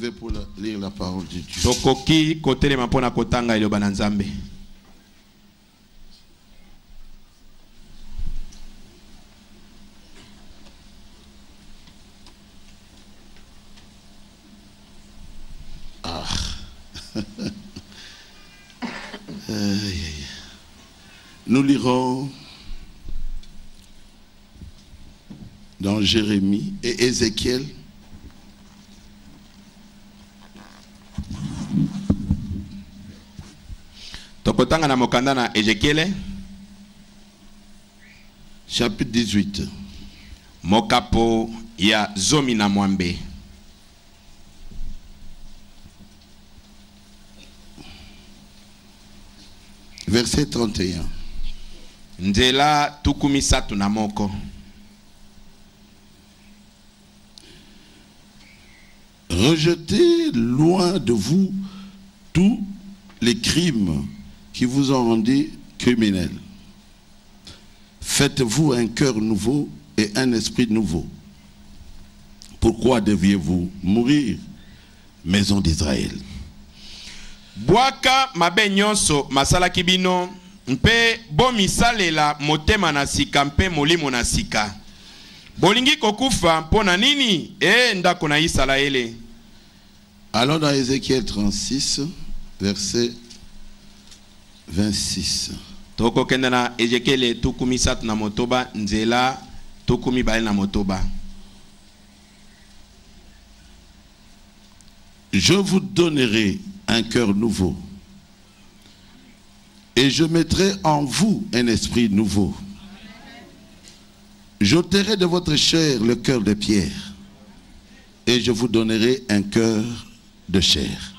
lever pour lire la parole de Dieu. Tokoki kotelema mpona kotanga eloba na Nzambe. Ah. Nous lirons dans Jérémie et Ézéchiel. Tokotanga na mokanda na Ézéchiel. Chapitre 18. Mokapo ya zomi na mwambe. Verset 31. Nzela tukumisatu na moko. Rejetez loin de vous tous les crimes qui vous ont rendu criminels. Faites-vous un cœur nouveau et un esprit nouveau. Pourquoi deviez-vous mourir, maison d'Israël? Bwaka mabe nyonso masala kibino mpe bomisalela motema na sika mpe molimo na sika. Bolingi kokufa mpona nini ndako na Isalaele. Allons dans Ézéchiel 36, verset 26. Toko kenda na Ézéchiel tukumisatu na motoba nzela tukumi bale na motoba. Je vous donnerai un cœur nouveau et je mettrai en vous un esprit nouveau. J'ôterai de votre chair le cœur de pierre et je vous donnerai un cœur de chair.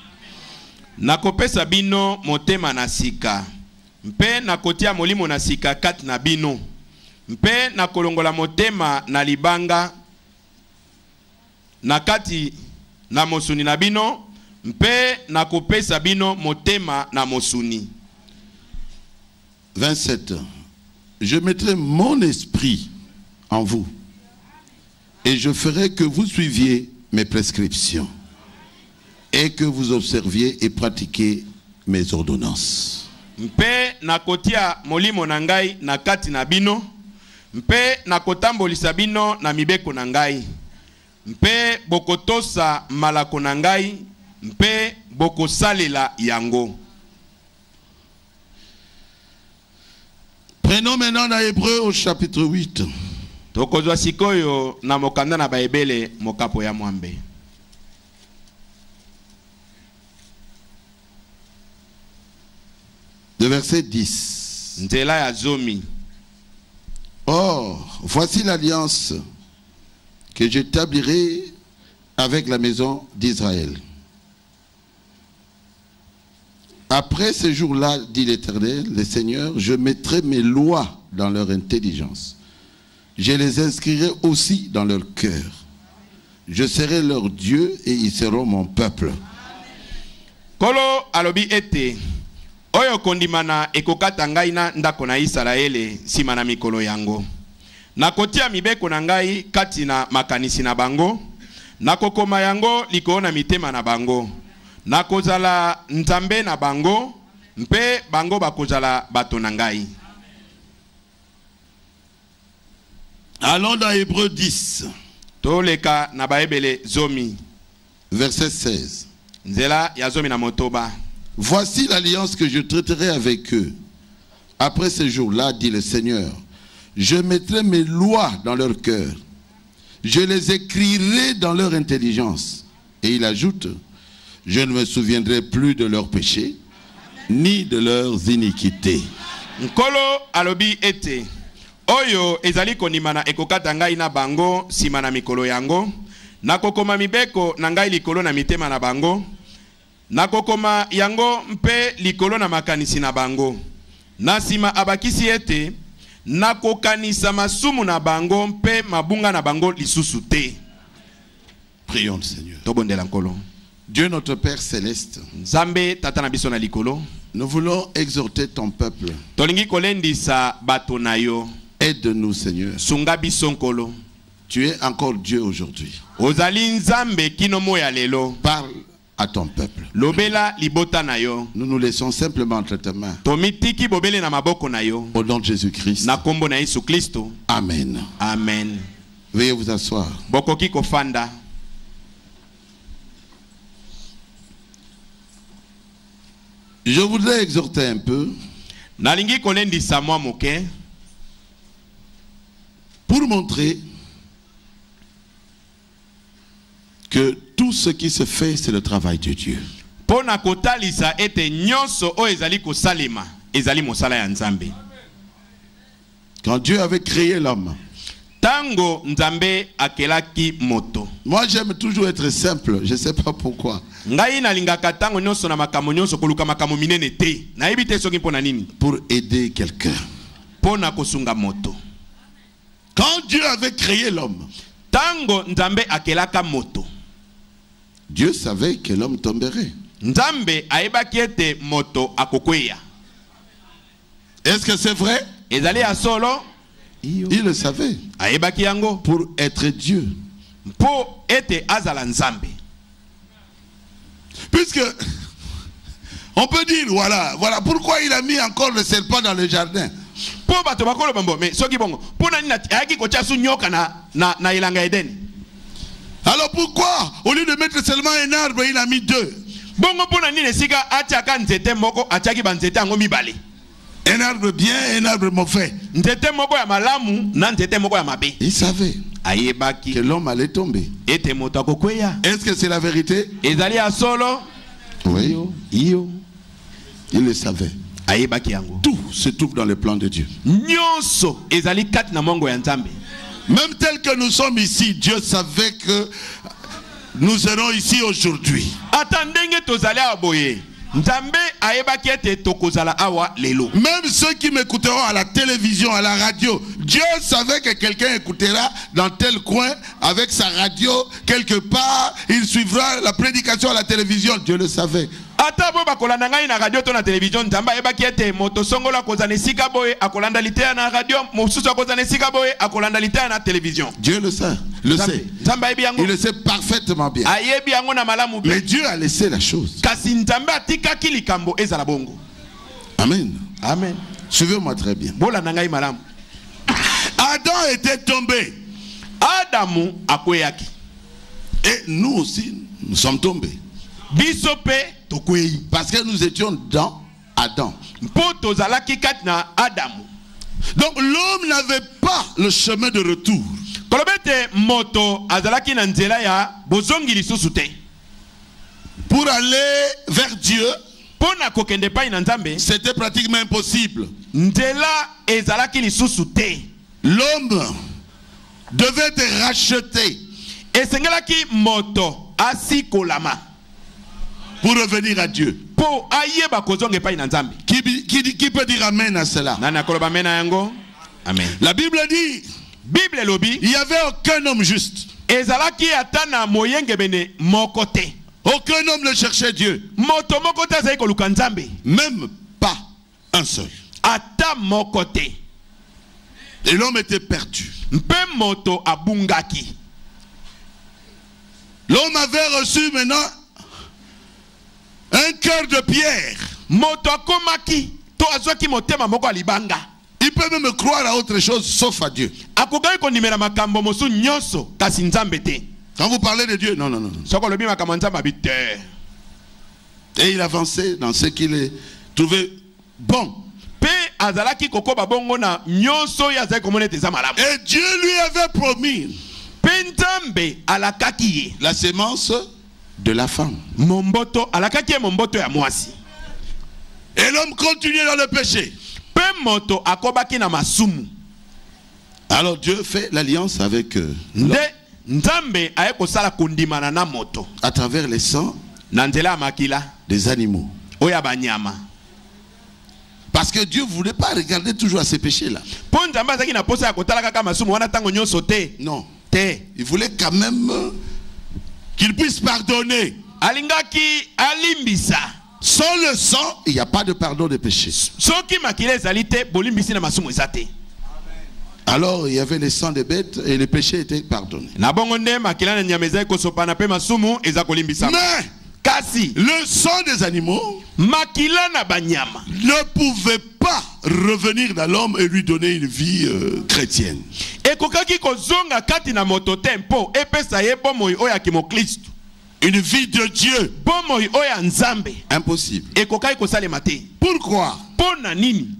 Nakopesa bino motema na sika mpe nakotia molimo na sika kati na bino mpe nakolongola motema na libanga na kati na mosuni na bino mpe nakopesa bino motema na mosuni. 27. Je mettrai mon esprit en vous et je ferai que vous suiviez mes prescriptions et que vous observiez et pratiquiez mes ordonnances. Mpe nakotia molimo na ngai na kati na bino mpe nakotambolisa bino na mibeko na ngai mpe bokotosa malako na ngai mpe bokosalela yango. Prenons maintenant dans Hébreu au chapitre 8. Tokozwa sikoyo na mokanda na baebele mokapo ya mwambe. De verset 10. Nzela ya zomi. Or, voici l'alliance que j'établirai avec la maison d'Israël. Après ce jour-là, dit l'Éternel, le Seigneur, je mettrai mes lois dans leur intelligence. Je les inscrirai aussi dans leur cœur. Je serai leur Dieu et ils seront mon peuple. Kolo alobi ete oyo kondimana ekokata ngai na ndako na Isalaele sima na mikolo yango. Nakotia mibeko na ngai kati na makanisi na bango. Nakokoma yango likolo na mitema na bango. Nakozala nzambe na bango mpe bango bakozala bato na ngai. Allons dans Hébreu 10. Toleka na baebele zomi. Verset 16. Nzela ya zomi na motoba. Voici l'alliance que je traiterai avec eux. Après ce jour-là, dit le Seigneur, je mettrai mes lois dans leur cœur. Je les écrirai dans leur intelligence. Et il ajoute, je ne me souviendrai plus de leurs péchés, ni de leurs iniquités. Nkolo alobi ete. Oyo ezali konimana ekokata ngai na bango sima na mikolo yango. Nakokoma mibeko na ngai likolo na mitema na bango. Nakokoma yango mpe likolo na makanisi na bango. Nasima abakisi ete nakokanisa masumu na bango mpe mabunga na bango lisusu te. Prions le Seigneur. Tobondela nkolo. Dieu notre Père céleste, Nzambe tata na biso na likolo. nous voulons exhorter ton peuple. Tolingi kolendisa bato na yo. Aide-nous, Seigneur. Sunga biso nkolo. Tu es encore Dieu aujourd'hui. Ozali nzambe kinomo ya lelo. Parle à ton peuple. Lobela libota na yo. Nous nous laissons simplement entre tes mains. Tomitiki bobele na maboko na yo. Au nom de Jésus-Christ. Na kombo na Yesu Kristo. Amen. Amen. Veuillez vous asseoir. Bokoki kofanda. Je voudrais exhorter un peu. Nalingi kolendisa mwa moke. Pour montrer que tout ce qui se fait, c'est le travail de Dieu. Pona kotalisa ete nyonso o ezali kosalema, ezali mosala ya nzambe. Quand Dieu avait créé l'homme, tango nzambe akelaki moto. Moi j'aime toujours être simple, je ne sais pas pourquoi. Ngai nalingaka tango nyonso na makambo nyonso koluka makambo minene te. Nayebi te soki mpona nini. Pour aider quelqu'un. Pona kosunga moto. Quand Dieu avait créé l'homme, tango nzambe akelaka moto, Dieu savait que l'homme tomberait. Nzambe ayebaki ete moto akokweya. Est-ce que c'est vrai? Ezali ya solo? Il le savait. Ayebaki yango pour être Dieu. Po ete azala nzambe. Puisque on peut dire voilà pourquoi il a mis encore le serpent dans le jardin. Po bato bakolo bambo mais soki bongo pona nina ayaki ko tchasu nyoka na ilanga Eden. Alors pourquoi au lieu de mettre seulement un arbre il a mis deux? Bongo pona nini sika atiaka nzete moko atiaki banzete yango mibale. Un arbre bien, un arbre mauvais. Nzete moko ya malamu na nzete moko ya mabe. Il savait ayebaki que l'homme allait tomber. Ete moto akokweya. Est-ce que c'est la vérité? Ezali ya solo? Oui. Il le savait. Ayebaki yango. Tout se trouve dans le plan de Dieu. Nyonso ezali kati na mongo ya nzambe. Même tel que nous sommes ici, Dieu savait que nous serons ici aujourd'hui. Attendenge tozali aboye. Nzambe ayebaki ete tokozala awa lelo. Même ceux qui m'écouteront à la télévision, à la radio, Dieu savait que quelqu'un écoutera dans tel coin avec sa radio quelque part, il suivra la prédication à la télévision. Dieu le savait. Ata bo bakolanda ngai na radio to na télévision nzamba ayebaki ete moto songola kozana esika boye akolanda litea na radio mosusu akozana esika boye akolanda litea na télévision. Dieu le sait. Il le sait parfaitement bien. Mais Dieu a laissé la chose. Amen. Amen. Suivez-moi très bien. Adam était tombé. Adamu akweyaki. Et nous aussi, nous sommes tombés. Parce que nous étions dans Adam. Donc l'homme n'avait pas le chemin de retour. Pour aller vers Dieu, c'était pratiquement impossible. L'homme devait être racheté pour revenir à Dieu. Qui peut dire amen à cela? Amen. La Bible dit, il n'y avait aucun homme juste. Aucun homme ne cherchait Dieu. Même pas un seul. Et l'homme était perdu. L'homme avait reçu maintenant un cœur de pierre. Il peut même croire à autre chose sauf à Dieu. Quand vous parlez de Dieu, non. Et il avançait dans ce qu'il trouvait bon. Et Dieu lui avait promis la sémence de la femme. Et l'homme continuait dans le péché. Alors Dieu fait l'alliance avec l'homme à travers les sangs des animaux. Parce que Dieu ne voulait pas regarder toujours à ces péchés-là. Non. Il voulait quand même qu'il puisse pardonner. Sans le sang, il n'y a pas de pardon de péché. Alors il y avait les sangs des bêtes et les péchés étaient pardonnés. Mais le sang des animaux ne pouvait pas revenir dans l'homme et lui donner une vie chrétienne. Une vie de Dieu. Impossible. Pourquoi?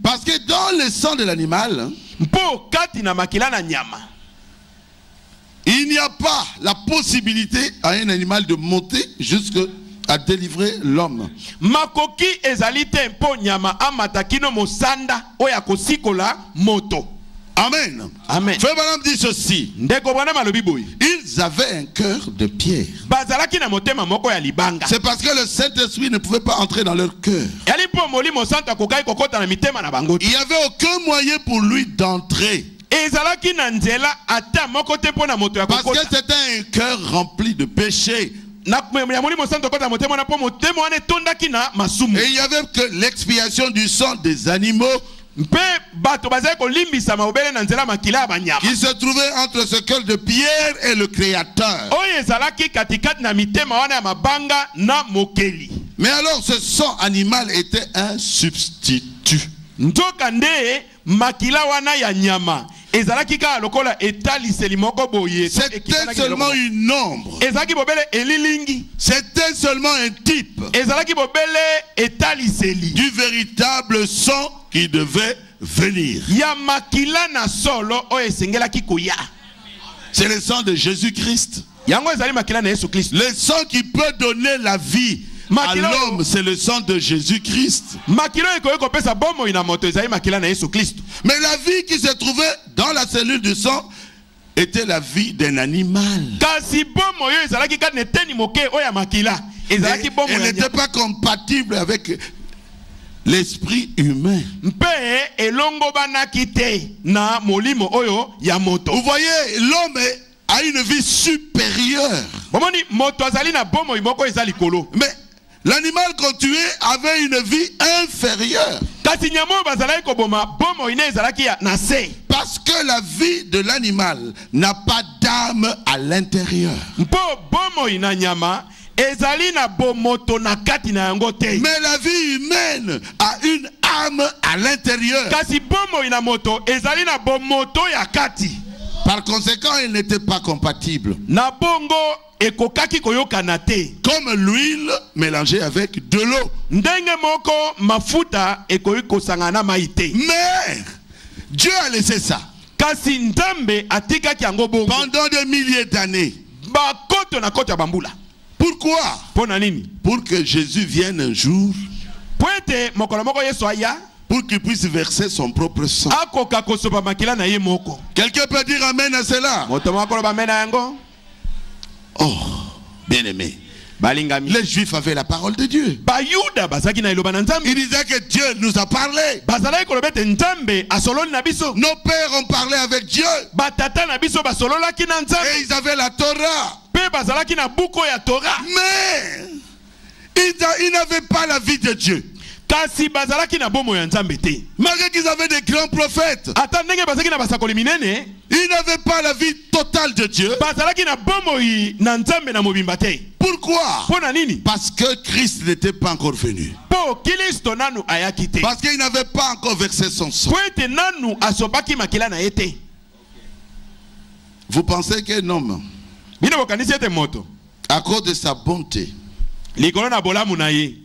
Parce que dans le sang de l'animal, il n'y a pas la possibilité à un animal de monter jusqu'à délivrer l'homme. Amen. Amen. Frère Branham dit ceci. Ils avaient un cœur de pierre. C'est parce que le Saint-Esprit ne pouvait pas entrer dans leur cœur. Il n'y avait aucun moyen pour lui d'entrer. Parce que c'était un cœur rempli de péché. Et il n'y avait que l'expiation du sang des animaux qui se trouvait entre ce cœur de pierre et le Créateur. Mais alors ce sang animal était un substitut. C'était seulement une ombre. C'était seulement un type du véritable sang qui devait venir. C'est le sang de Jésus-Christ. Le sang qui peut donner la vie à l'homme, c'est le sang de Jésus-Christ. Mais la vie qui se trouvait dans la cellule du sang était la vie d'un animal. Elle n'était pas compatible avec l'esprit humain. Vous voyez, l'homme a une vie supérieure. Mais l'animal qu'on tuait avait une vie inférieure. Parce que la vie de l'animal n'a pas d'âme à l'intérieur. Mais la vie humaine a une âme à l'intérieur. Par conséquent, elle n'était pas compatible. Comme l'huile mélangée avec de l'eau. Mais Dieu a laissé ça pendant des milliers d'années. Pourquoi? Pour que Jésus vienne un jour, pour qu'il puisse verser son propre sang. Quelqu'un peut dire amen à cela? Oh, bien aimé. Les Juifs avaient la parole de Dieu. Ils disaient que Dieu nous a parlé. Nos pères ont parlé avec Dieu. Et ils avaient la Torah. Mais ils n'avaient pas la vie de Dieu. Malgré qu'ils avaient des grands prophètes, ils n'avaient pas la vie totale de Dieu. Pourquoi? Parce que Christ n'était pas encore venu. Parce qu'il n'avait pas encore versé son sang. Vous pensez qu'un homme, à cause de sa bonté,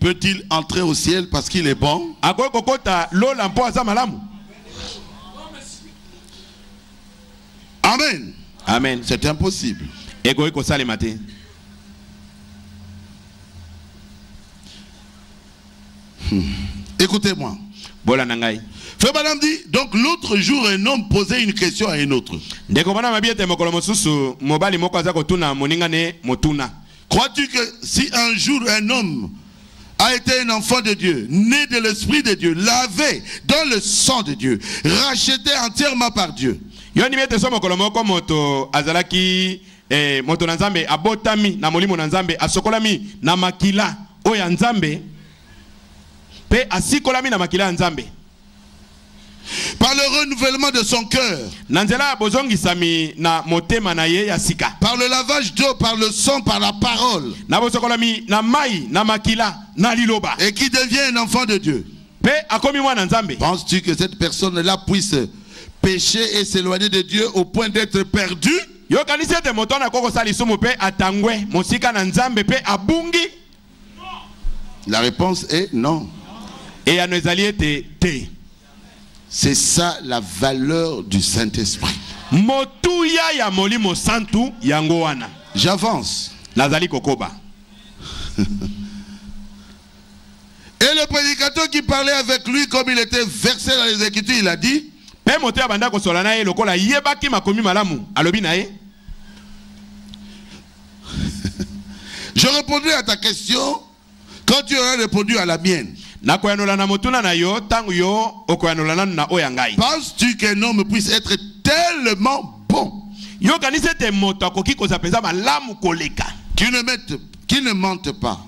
peut-il entrer au ciel parce qu'il est bon? Amen. Amen. C'est impossible. Écoutez-moi. Frère Branham dit, donc l'autre jour, un homme posait une question à un autre. Crois-tu que si un jour un homme a été un enfant de Dieu, né de l'Esprit de Dieu, lavé dans le sang de Dieu, racheté entièrement par Dieu, par le renouvellement de son cœur, par le lavage d'eau, par le sang, par la parole, et qui devient un enfant de Dieu. Penses-tu que cette personne-là puisse pécher et s'éloigner de Dieu au point d'être perdu? La réponse est non. C'est ça la valeur du Saint-Esprit. J'avance. Et le prédicateur qui parlait avec lui, comme il était versé dans les Écritures, il a dit: je répondrai à ta question quand tu auras répondu à la mienne. Penses-tu qu'un homme puisse être tellement bon qu'il ne mente pas,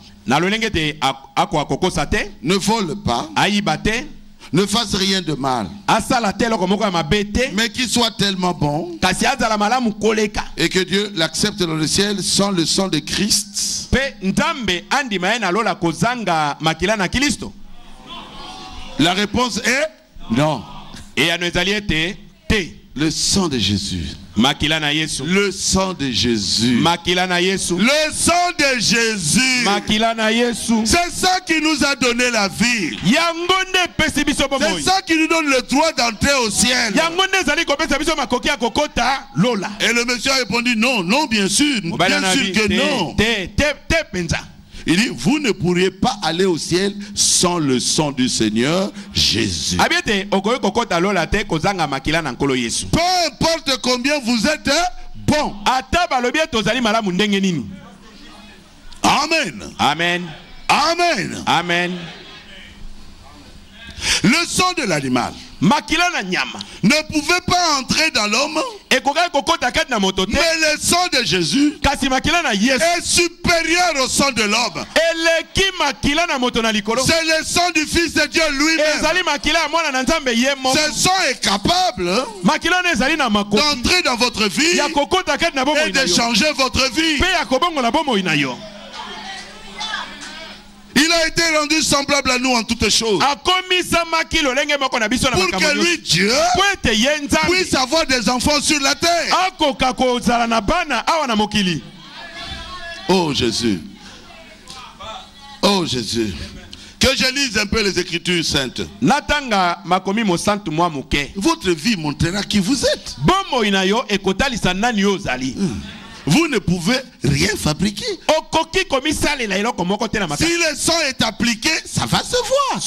ne vole pas, ne fasse rien de mal, mais qu'il soit tellement bon et que Dieu l'accepte dans le ciel sans le sang de Christ? La réponse est non. Le sang de Jésus. Le sang de Jésus. Le sang de Jésus. C'est ça qui nous a donné la vie. C'est ça qui nous donne le droit d'entrer au ciel. Et le monsieur a répondu non, non, bien sûr. Bien sûr que non. Il dit: vous ne pourriez pas aller au ciel sans le sang du Seigneur Jésus. Peu importe combien vous êtes bon. Amen. Amen. Amen. Amen. Le sang de l'animal ne pouvait pas entrer dans l'homme, mais le sang de Jésus est supérieur au sang de l'homme. C'est le sang du Fils de Dieu lui-même. Ce sang est capable d'entrer dans votre vie et de changer votre vie. Il a été rendu semblable à nous en toutes choses, pour que lui, Dieu, puisse avoir des enfants sur la terre. Oh Jésus. Oh Jésus. Que je lise un peu les Écritures saintes. Votre vie montrera qui vous êtes. Vous ne pouvez rien fabriquer. Si le sang est appliqué, ça va se voir.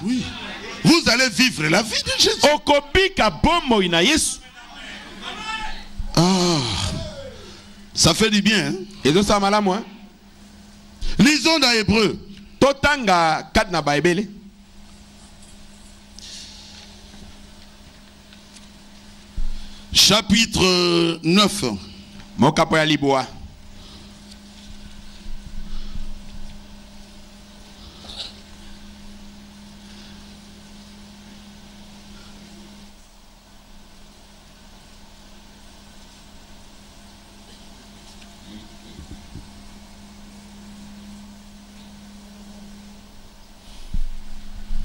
Oui. Vous allez vivre la vie de Jésus. Ah, ça fait du bien. Hein? Lisons dans Hébreu. Chapitre 9.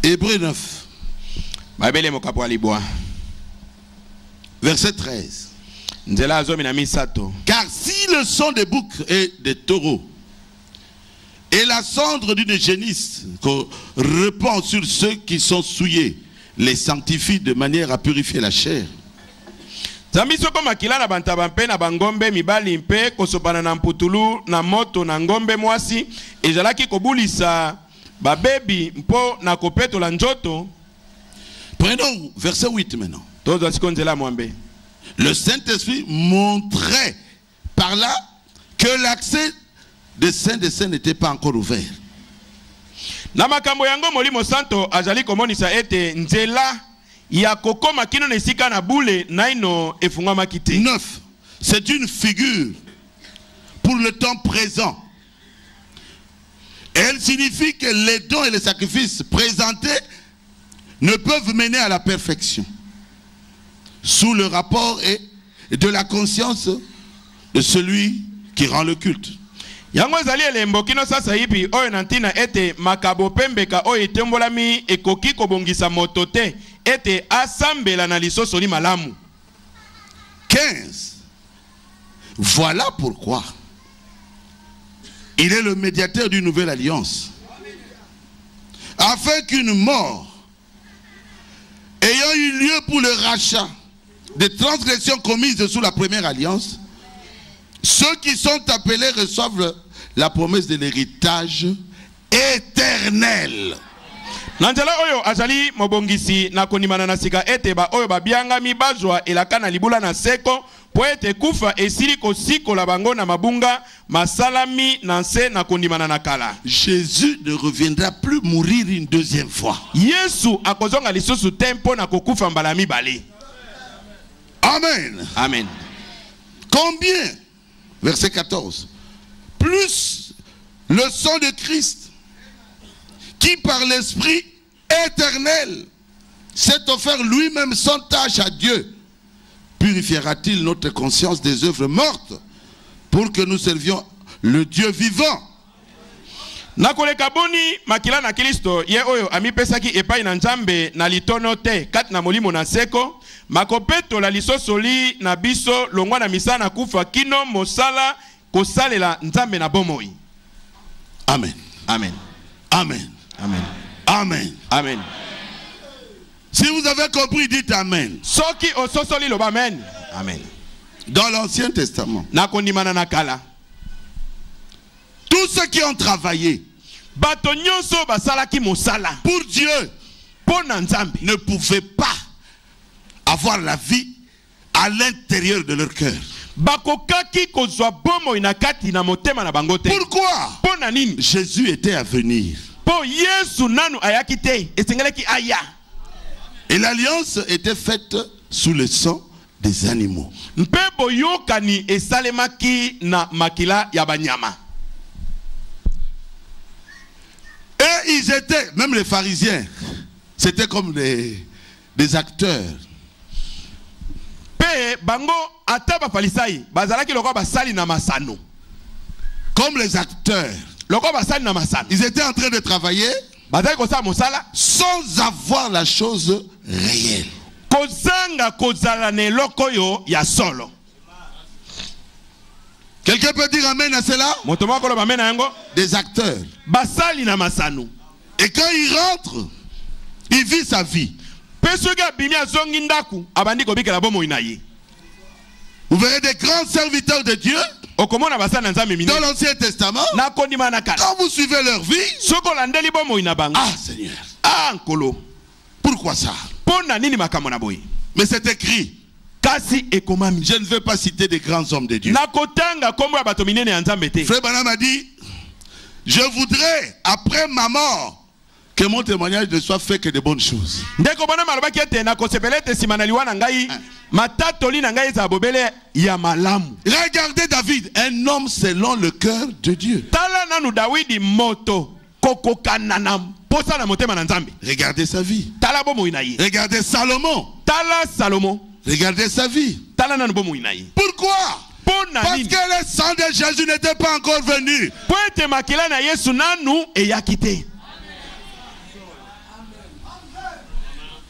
Hébreu 9. Verset 13. Car si le sang des boucs et des taureaux et la cendre d'une génisse qu'on répand sur ceux qui sont souillés les sanctifie de manière à purifier la chair, prenons verset 8 maintenant. Le Saint-Esprit montrait par là que l'accès des saints n'était pas encore ouvert. 9. C'est une figure pour le temps présent. Elle signifie que les dons et les sacrifices présentés ne peuvent mener à la perfection sous le rapport et de la conscience de celui qui rend le culte. Yango ezali elembo kino sasa hivi oyo nantina ete makabo pembeka oyo etembolami ekoki kobongisa moto te ete asambela na lisoso li malamu. 15. Voilà pourquoi il est le médiateur d'une nouvelle alliance, afin qu'une mort ayant eu lieu pour le rachat des transgressions commises sous la première alliance, ceux qui sont appelés reçoivent la promesse de l'héritage éternel. Nanjala oyo azali mobongisi na konimana na sika ete ba oyo babianga mibazwa elakana libula na seko po ete kufa esili kosiko la bango na mabunga masalami na nse na konimana na kala. Jésus ne reviendra plus mourir une deuxième fois. Yesu akozonga lisusu tempo na kokufa mbala mibale. Amen. Amen. Combien? Verset 14. Plus le sang de Christ, qui par l'Esprit éternel s'est offert lui-même sans tâche à Dieu, purifiera-t-il notre conscience des œuvres mortes pour que nous servions le Dieu vivant? Nakoleka boni makila na Kristo ye oyo amipesaki epai na Nzambe na litono te kati na molimo na seko makopeto la lisosoli na biso longwa na misana kufa kino mosala kosalela Nzambe na bomoi. Amen. Amen. Amen. Amen. Amen. Amen. Si vous avez compris, dites Amen. Soki ososoli loba amen. Amen. Dans l'Ancien Testament, Na kondimana na kala. tous ceux qui ont travaillé Bato nyonso basalaki mosala pour Dieu pona Nzambe ne pouvaient pas avoir la vie à l'intérieur de leur cœur. bakokaki kozwa bomoi na kati na motema na bango te. Pourquoi? Pona nini? Jésus était à venir. Po Yesu nanu ayaki te esengelaki aya. Et l'alliance était faite sous le sang des animaux. Mpe boyokani esalemaki na makila ya banyama. Et ils étaient, même les pharisiens, c'était comme des acteurs. Pe bango ata ba falisai bazalaki lokwa basali na masano. Comme les acteurs. Lokwa basali na masano. Ils étaient en train de travailler Bazali kosala mosala sans avoir la chose réelle. kozanga kozala ne lokoyo ya solo. Quelqu'un peut dire Amen à cela? Moto moko lo bamena yango Des acteurs. basali na masano. Et quand il rentre, il vit sa vie. Pe soki abimi azongi ndaku abandi kobikela bomoi na ye. Vous verrez des grands serviteurs de Dieu Okomona basali na Nzambe minene dans l'Ancien Testament. na kondima na kala. Quand vous suivez leur vie, Soko landeli bomoi na bango. ah Seigneur, Ah nkolo. pourquoi ça? Pona nini makambo na boye? Mais c'est écrit. Kasi ekomami. Je ne veux pas citer des grands hommes de Dieu. Na kotanga kombo ya bato minene ya Nzambe te. Frère Branham a dit, je voudrais, après ma mort, que mon témoignage ne soit fait que de bonnes choses. Ndeko bona malobaki ete na kosepela ete sima na liwa na ngai matatoli na ngai za bobele ya malamu. Regardez David, un homme selon le cœur de Dieu. Tala nanu Dawidi moto kokokana na posa na motema na Nzambe. Regardez sa vie. Tala bomoi na ye. Regardez Salomon. Tala Salomo. Regardez sa vie. Tala nanu bomoi na ye. Pourquoi? Pona Parce nini? que le sang de Jésus n'était pas encore venu. Po ete makila na Yesu nanu eyaki te.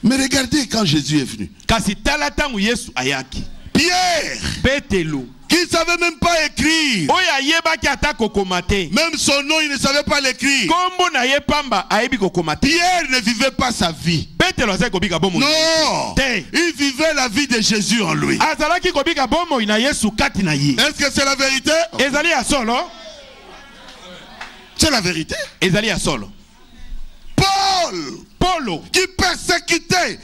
Mais regardez quand Jésus est venu. Kasi tala tangu Yesu ayaki. Pierre, Petelo. qui ne savait même pas écrire. Oya yebaki ata kokoma te. Même son nom, il ne savait pas l'écrire. Kombo na ye pamba ayebi kokoma te. Pierre ne vivait pas sa vie. Petelo azali kobika bomoi. Non. Te. Il vivait la vie de Jésus en lui. Azalaki kobika bomoi na Yesu kati na ye. Est-ce que c'est la vérité? Ezali ya solo. C'est la vérité. Ezali ya solo. Paul, Polo. qui persécutait.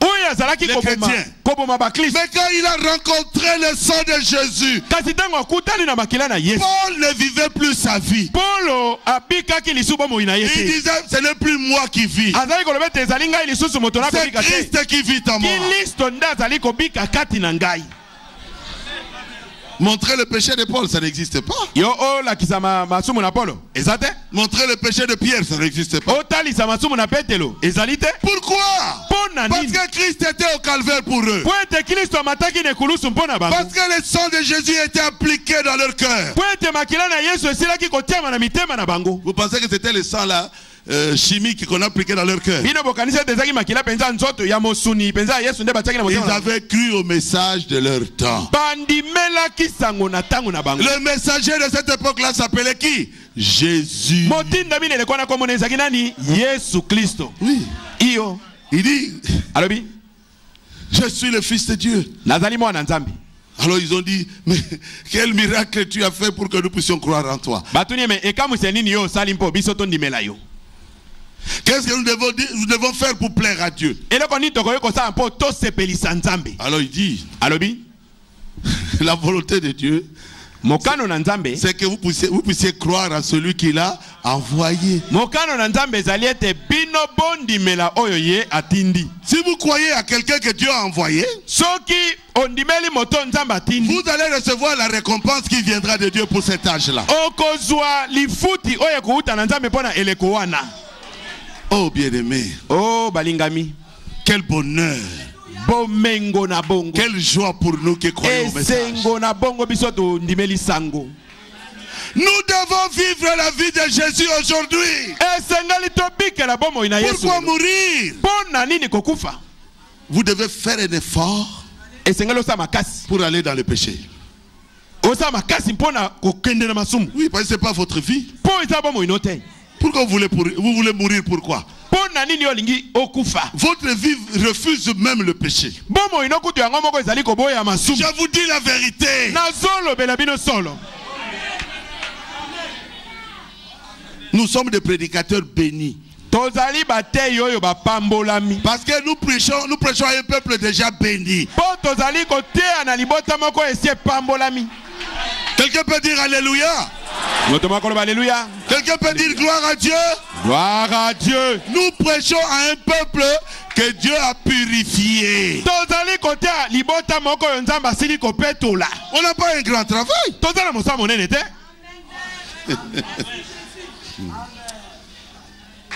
Oyo azalaki Les koboma. chrétiens. Koboma ba Kristo. Mais quand il a rencontré le sang de Jésus, Kasi tango akutani na makila na Yesu. Paul ne vivait plus sa vie. Polo abikaki lisusu bomoi na ye Il te. disait, ce n'est plus moi qui vis. Azali koloba ete ezali ngai lisusu moto na C'est kobika te. Christ qui vit en moi. Kristo nde azali kobika kati na ngai. Montrer le péché de Paul, ça n'existe pas. Yo o la kisama masumu na Polo. Ezate? Montrer le péché de Pierre, ça n'existe pas. O tali sa masumu na Petelo. Ezalite? Pourquoi? Parce que Christ était au calvaire pour eux. Pointe Kristo mataki ne kulusu mpona bango. Parce que le sang de Jésus était appliqué dans leur cœur. Pointe makila na Yesu esilaki kotiama na mitema na bango. Vous pensez que c'était le sang là chimique qu'on a appliqué dans leur cœur? Ils avaient cru au message de leur temps. Le messager de cette époque-là s'appelait qui? Jésus. Oui. Il dit, je suis le fils de Dieu. Alors ils ont dit, mais quel miracle tu as fait pour que nous puissions croire en toi? Qu'est-ce que nous devons dire? Nous devons faire pour plaire à Dieu. Alors il dit, la volonté de Dieu, c'est que vous puissiez croire en celui qui l'a envoyé. Si vous croyez à quelqu'un que Dieu a envoyé, vous allez recevoir la récompense qui viendra de Dieu pour cet âge-là. Oh bien-aimé, oh balingami, quel bonheur, quelle joie pour nous qui croyons au message. Nous devons vivre la vie de Jésus aujourd'hui. Pourquoi mourir? Vous devez faire un effort pour aller dans le péché. Oui, parce que ce n'est pas votre vie. Pourquoi vous voulez mourir? Pourquoi? Votre vie refuse même le péché. Je vous dis la vérité. Nous sommes des prédicateurs bénis. Parce que nous prêchons à un peuple déjà béni. Quelqu'un peut dire Alléluia? Quelqu'un peut dire gloire à Dieu? Gloire à Dieu. Nous prêchons à un peuple que Dieu a purifié. On n'a pas un grand travail.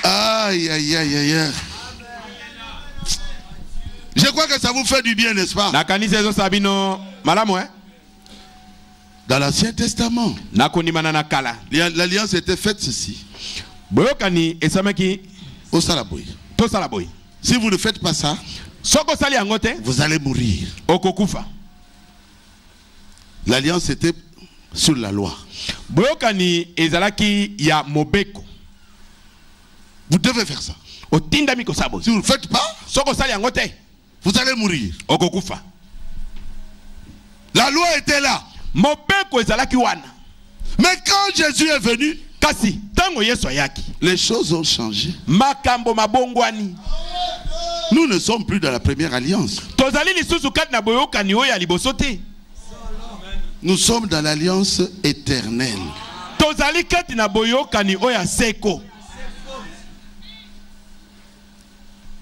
Aïe, aïe, aïe, aïe. Je crois que ça vous fait du bien, n'est-ce pas? Dans l'Ancien Testament, l'alliance était faite ceci. Au Salaboy. Si vous ne faites pas ça, vous allez mourir. L'alliance était sur la loi. Vous devez faire ça. Si vous ne le faites pas, vous allez mourir. La loi était là. Mais quand Jésus est venu, les choses ont changé. Nous ne sommes plus dans la première alliance. Nous sommes dans l'alliance éternelle.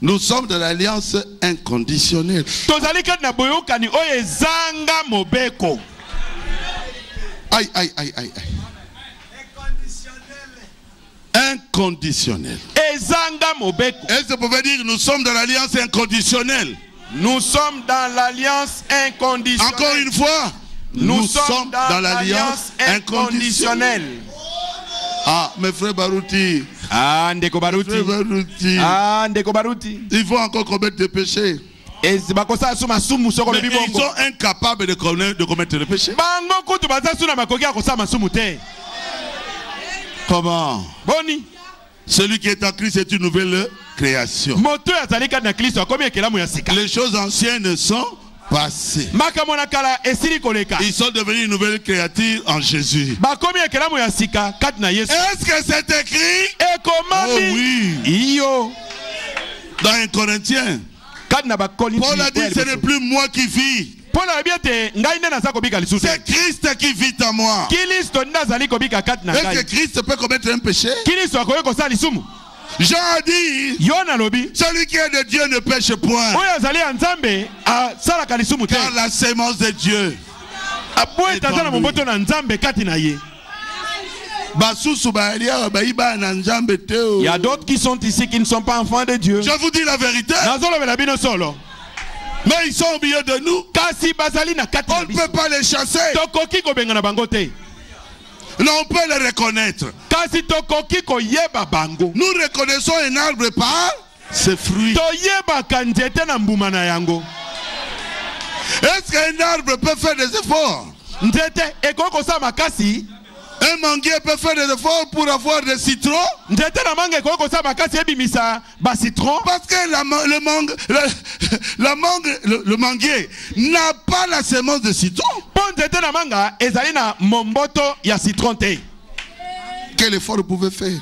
Nous sommes dans l'alliance inconditionnelle. Aïe, aïe, aïe, aïe, aïe. Inconditionnel. Est-ce que vous pouvez dire nous sommes dans l'alliance inconditionnelle? Nous sommes dans l'alliance inconditionnelle. Encore une fois, nous sommes dans l'alliance inconditionnelle. Ah, mes frères Barouti. Ah, Ndeko Barouti. Frère Barouti. Ah, Ndeko Barouti. Ils vont encore commettre des péchés. Mais ils sont incapables de commettre le péché. Comment? Celui qui est en Christ est une nouvelle création. Les choses anciennes sont passées. Ils sont devenus une nouvelle créature en Jésus. Est-ce que c'est écrit? Oh oui. Dans 1 Corinthiens, Paul a dit ce n'est plus moi qui vis. C'est Christ qui vit en moi. Est-ce que Christ peut commettre un péché? Jean a dit, celui qui est de Dieu ne pêche point. Car la sémence de Dieu aboye tata na momboto na nzambe kati na ye. Il y a d'autres qui sont ici qui ne sont pas enfants de Dieu. Je vous dis la vérité. Mais ils sont au milieu de nous. On ne peut pas les chasser. Non, on peut les reconnaître. Nous reconnaissons un arbre par ses fruits. Est-ce qu'un arbre peut faire des efforts? Un manguier peut faire des efforts pour avoir des citrons? Parce que le manguier n'a pas la semence de citron. Quel effort vous pouvez faire?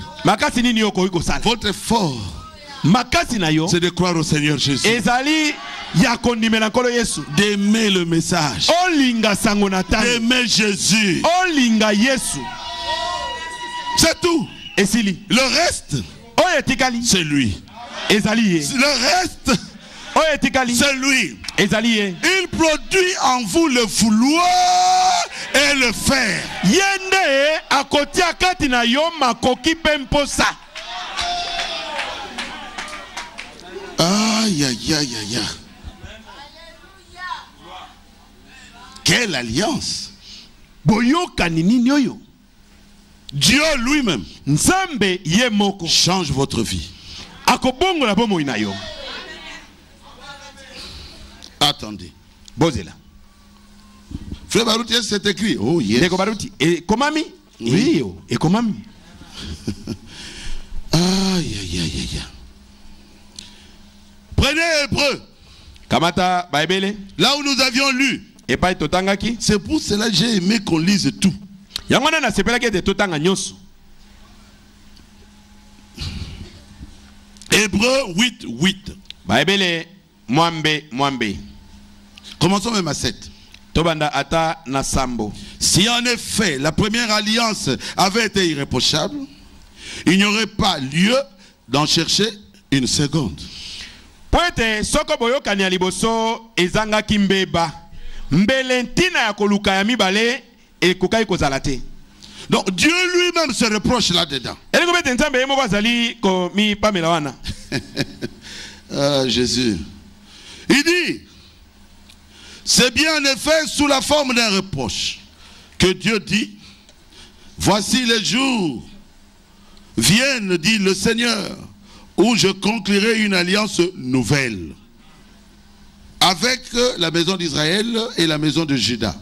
Votre effort, c'est de croire au Seigneur Jésus, d'aimer le message, d'aimer Jésus. C'est tout. Le reste, c'est lui. Le reste, c'est lui. Il produit en vous le vouloir et le faire. Aïe, aïe, aïe, aïe. Quelle alliance. Dieu lui-même change votre vie. Attendez. Frère Barouti, c'est écrit. Oh yes. Oui. Aïe, aïe, aïe, aïe. Prenez Hébreu. Là où nous avions lu. C'est pour cela que j'ai aimé qu'on lise tout. Hébreu 8, 8. Commençons même à 7. Si en effet la première alliance avait été irréprochable, il n'y aurait pas lieu d'en chercher une seconde. Donc Dieu lui-même se reproche là-dedans. Jésus. Il dit, c'est bien en effet sous la forme d'un reproche que Dieu dit, voici les jours viennent, dit le Seigneur, où je conclurai une alliance nouvelle avec la maison d'Israël et la maison de Juda.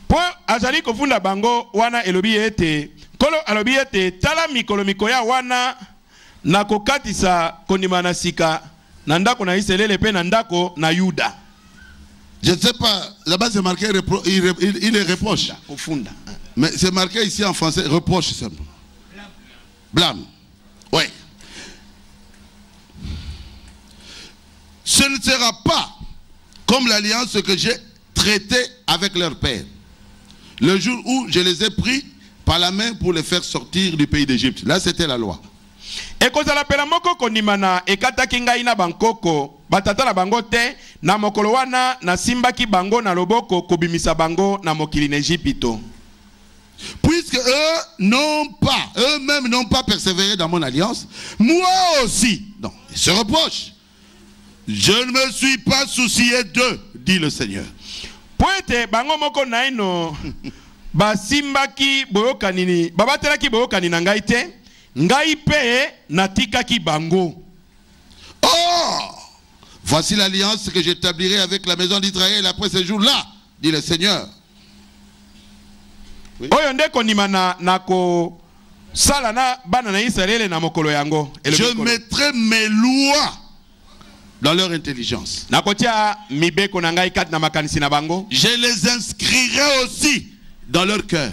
Po azali kofunda bango wana elobi ete kolo alobi ete tala mikolo mikoya wana na kokatisa kondima sika na ndako na Israël pe na ndako na Yuda. Je ne sais pas, là-bas c'est marqué il est reproche. Mais c'est marqué ici en français reproche simple. Blâme. Oui. Ce ne sera pas comme l'alliance que j'ai traitée avec leur père. Le jour où je les ai pris par la main pour les faire sortir du pays d'Égypte. Là, c'était la loi. Et quand la pelamoko konimana ekata kinga ina bankoko batata la bango te na mokolo wana na simbaki bango na loboko kobimisa bango na mokili n'Égypte. Puisque eux-mêmes n'ont pas persévéré dans mon alliance, moi aussi, non, ils se reprochent. Je ne me suis pas soucié d'eux, dit le Seigneur. Poete bango moko naino basimbaki boyokanini babatelaki boyokani na ngai te ngai pe natikaki bango. Oh, voici l'alliance que j'établirai avec la maison d'Israël après ce jour-là, dit le Seigneur. Oui. Oyo nde konimana nako sala na bana na Israël na mokolo yango. Je mettrai mes lois dans leur intelligence. Je les inscrirai aussi dans leur cœur.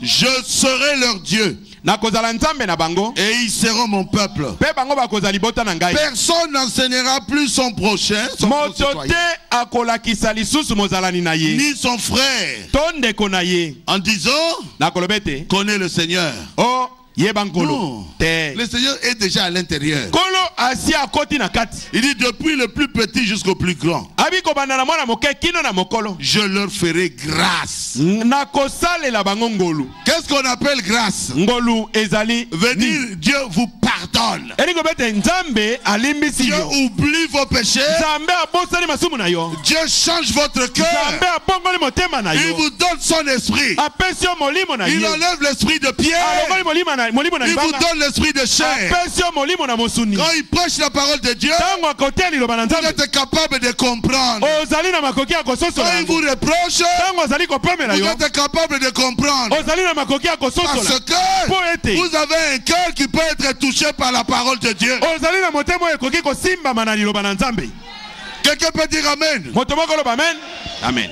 Je serai leur Dieu. Et ils seront mon peuple. Personne n'enseignera plus son prochain, ni son frère, en disant, connais le Seigneur. Non. Le Seigneur est déjà à l'intérieur. Il dit depuis le plus petit jusqu'au plus grand. Je leur ferai grâce. Qu'est-ce qu'on appelle grâce? Veut dire Dieu vous pardonne. Dieu oublie vos péchés. Dieu change votre cœur. Il vous donne son esprit. Il enlève l'esprit de pierre. Il vous donne l'esprit de chair. Quand il prêche la parole de Dieu, vous êtes capable de comprendre. Quand il vous reproche, vous êtes capable de comprendre. Parce que vous avez un cœur qui peut être touché par la parole de Dieu. Quelqu'un peut dire Amen. Amen.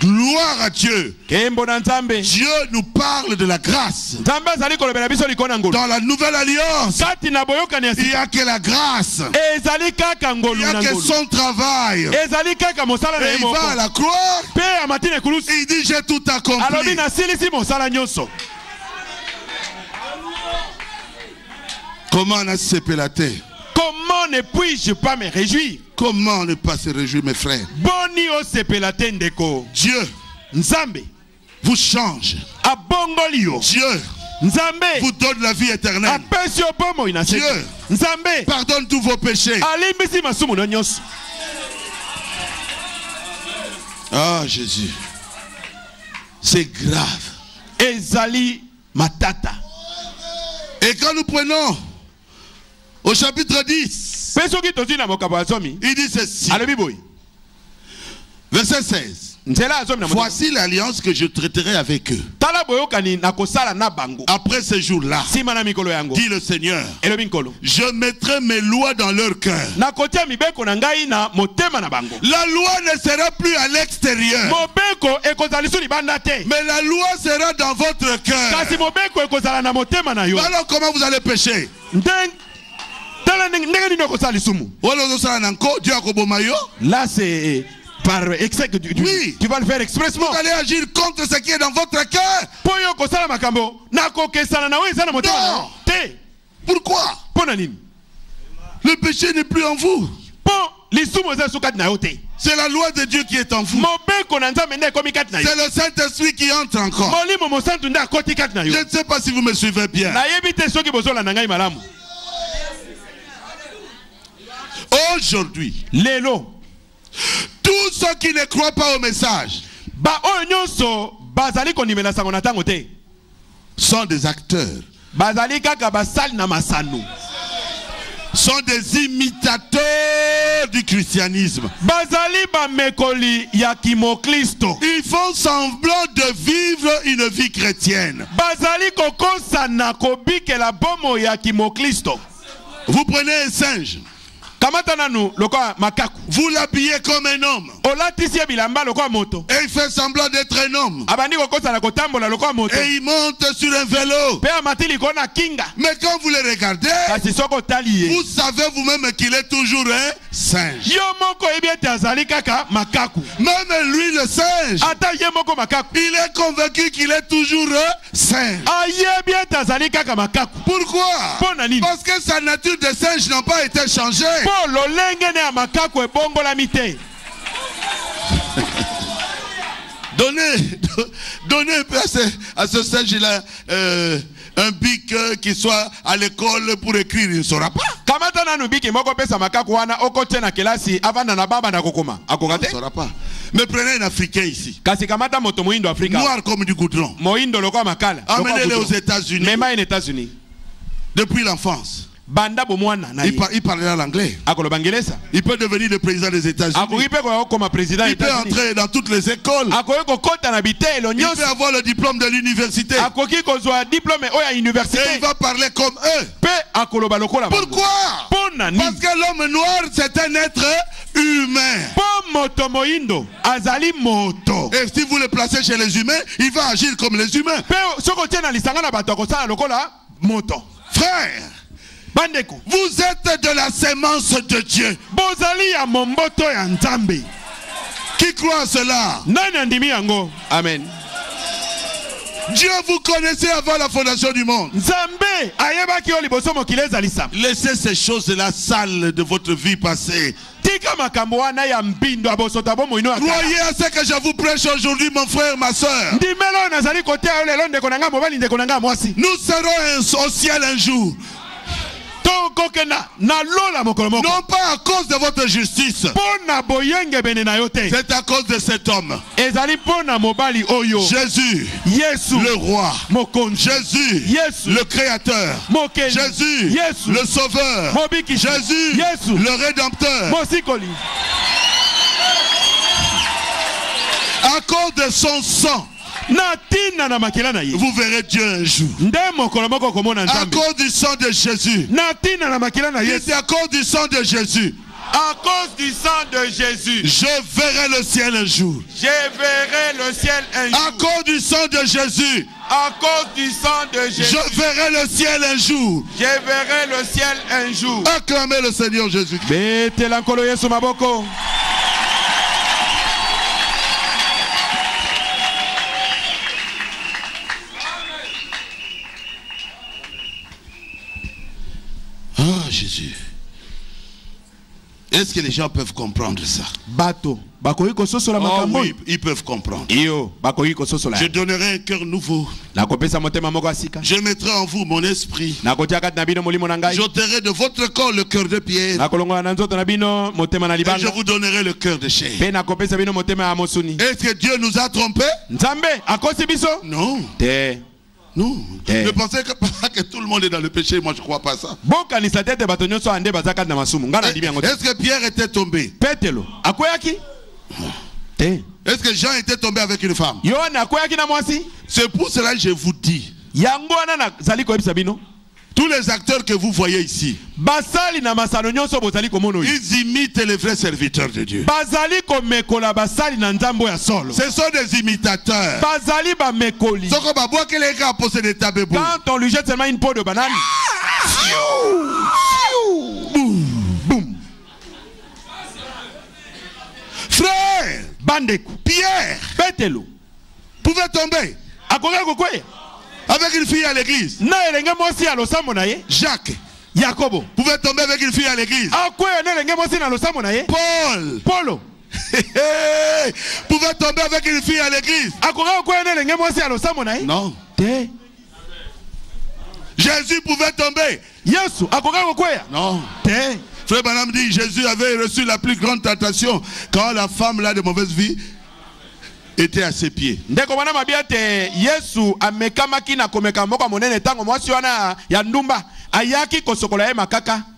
Gloire à Dieu. Dieu nous parle de la grâce. Dans la nouvelle alliance, il n'y a que la grâce. Il n'y a que son travail. Et il va à la croix. Il dit j'ai tout accompli. Comment comment ne puis-je pas me réjouir? Comment ne pas se réjouir, mes frères? Dieu vous change. Dieu vous donne la vie éternelle. Dieu pardonne tous vos péchés. Ah, Jésus, c'est grave. Ezali matata. Et quand nous prenons au chapitre 10, il dit ceci. Verset 16. Voici l'alliance que je traiterai avec eux. Après ce jour-là, dit le Seigneur, je mettrai mes lois dans leur cœur. La loi ne sera plus à l'extérieur, mais la loi sera dans votre cœur. Alors comment vous allez pécher? Là c'est par excès que oui. Tu vas le faire expressement. Vous allez agir contre ce qui est dans votre cœur. Non. Pourquoi? Le péché n'est plus en vous. C'est la loi de Dieu qui est en vous. C'est le Saint-Esprit qui entre encore. Je ne sais pas si vous me suivez bien. Aujourd'hui, tous ceux qui ne croient pas au message sont des acteurs, sont des imitateurs du christianisme. Ils font semblant de vivre une vie chrétienne. Vous prenez un singe, vous l'habillez comme un homme, et il fait semblant d'être un homme, et il monte sur un vélo. Mais quand vous le regardez, vous savez vous-même qu'il est toujours un singe. Même lui le singe, il est convaincu qu'il est toujours un singe. Pourquoi? Parce que sa nature de singe n'a pas été changée. Donnez à ce singe-là un bic qui soit à l'école pour écrire, il ne saura pas. Il ne saura pas. Mais prenez un Africain ici, noir comme du goudron, amenez-le aux États-Unis. Depuis l'enfance, il parlera l'anglais. Il peut devenir le président des États-Unis. Il peut entrer dans toutes les écoles. Il peut avoir le diplôme de l'université. Et il va parler comme eux. Pourquoi? Parce que l'homme noir, c'est un être humain. Et si vous le placez chez les humains, il va agir comme les humains. Frère, vous êtes de la sémence de Dieu. Qui croit à cela? Amen. Dieu vous connaissait avant la fondation du monde. Laissez ces choses-là sales de votre vie passée. Croyez à ce que je vous prêche aujourd'hui, mon frère, ma soeur. Nous serons au ciel un jour. Non pas à cause de votre justice. C'est à cause de cet homme. Jésus, le roi. Jésus, le créateur. Jésus, le sauveur. Jésus, le rédempteur. À cause de son sang, vous verrez Dieu un jour. À cause du sang de Jésus. C'est à cause du sang de Jésus. À cause du sang de Jésus, je verrai le ciel un jour. Je verrai le ciel un jour. À cause du sang de Jésus. À cause du sang de Jésus, je verrai le ciel un jour. Je verrai le ciel un jour. Acclamez le Seigneur Jésus. Ah, Jésus. Est-ce que les gens peuvent comprendre ça? Oh oui, ils peuvent comprendre. Je donnerai un cœur nouveau. Je mettrai en vous mon esprit. J'ôterai de votre corps le cœur de pierre. Et je vous donnerai le cœur de chair. Est-ce que Dieu nous a trompés? Non. Non. Ne pensez que tout le monde est dans le péché. Moi, je ne crois pas ça. Est-ce que Pierre était tombé? Est-ce que Jean était tombé avec une femme? C'est pour cela que je vous dis. Tous les acteurs que vous voyez ici, ils imitent les vrais serviteurs de Dieu. Ce sont des imitateurs. Quand on lui jette seulement une peau de banane, boum. Frère, Pierre pouvait tomber avec une fille à l'église. Jacques pouvait tomber avec une fille à l'église. Paul pouvait tomber avec une fille à l'église. Non. Jésus pouvait tomber. Non. Frère Branham dit, Jésus avait reçu la plus grande tentation quand la femme là de mauvaise vie était à ses pieds.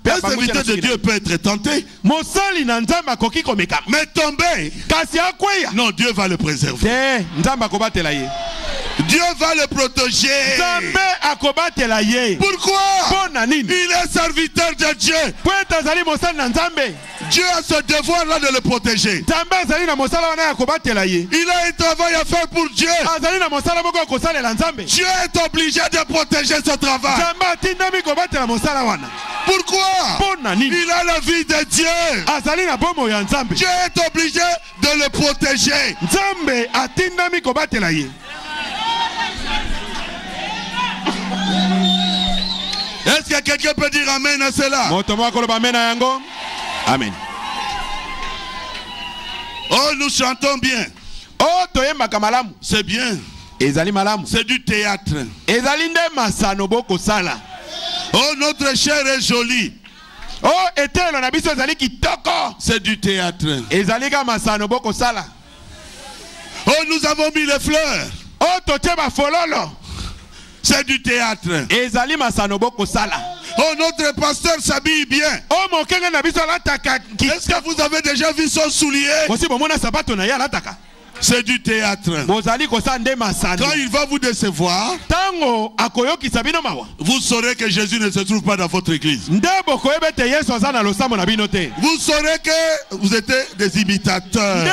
Un serviteur de Dieu peut être tenté, mais tomber, non, Dieu va le préserver. Dieu va le protéger. Pourquoi? Il est serviteur de Dieu. Dieu a ce devoir-là de le protéger. Il a un travail à faire pour Dieu. Dieu est obligé de protéger ce travail. Pourquoi? Il a la vie de Dieu. Dieu est obligé de le protéger. Est-ce que quelqu'un peut dire amen à cela? Amen. Oh, nous chantons bien. C'est bien. C'est du théâtre. Oh, notre chair est jolie. C'est du théâtre. Oh, nous avons mis les fleurs. C'est du théâtre. Oh, notre pasteur s'habille bien. Est-ce que vous avez déjà vu son soulier? C'est du théâtre. Quand il va vous décevoir, vous saurez que Jésus ne se trouve pas dans votre église. Vous saurez que vous êtes des imitateurs.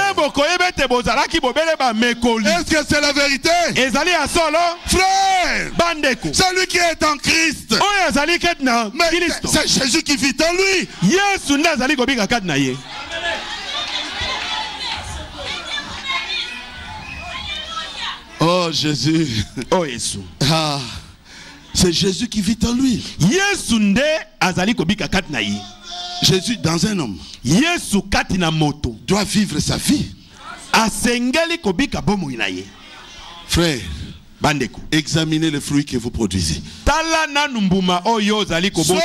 Est-ce que c'est la vérité? Frère, celui qui est en Christ, mais c'est Jésus qui vit en lui. Oh, Oh Jésus. Oh Yesu. Ah, c'est Jésus qui vit en lui. Yesu nde azali kobika kati na ye. Jésus dans un homme. Yesu kati na moto. Doit vivre sa vie. Asengeli kobika bomoi na ye. Frère. Bandeko. Examinez les fruits que vous produisez. Tala na numbuma oyo zali kobo.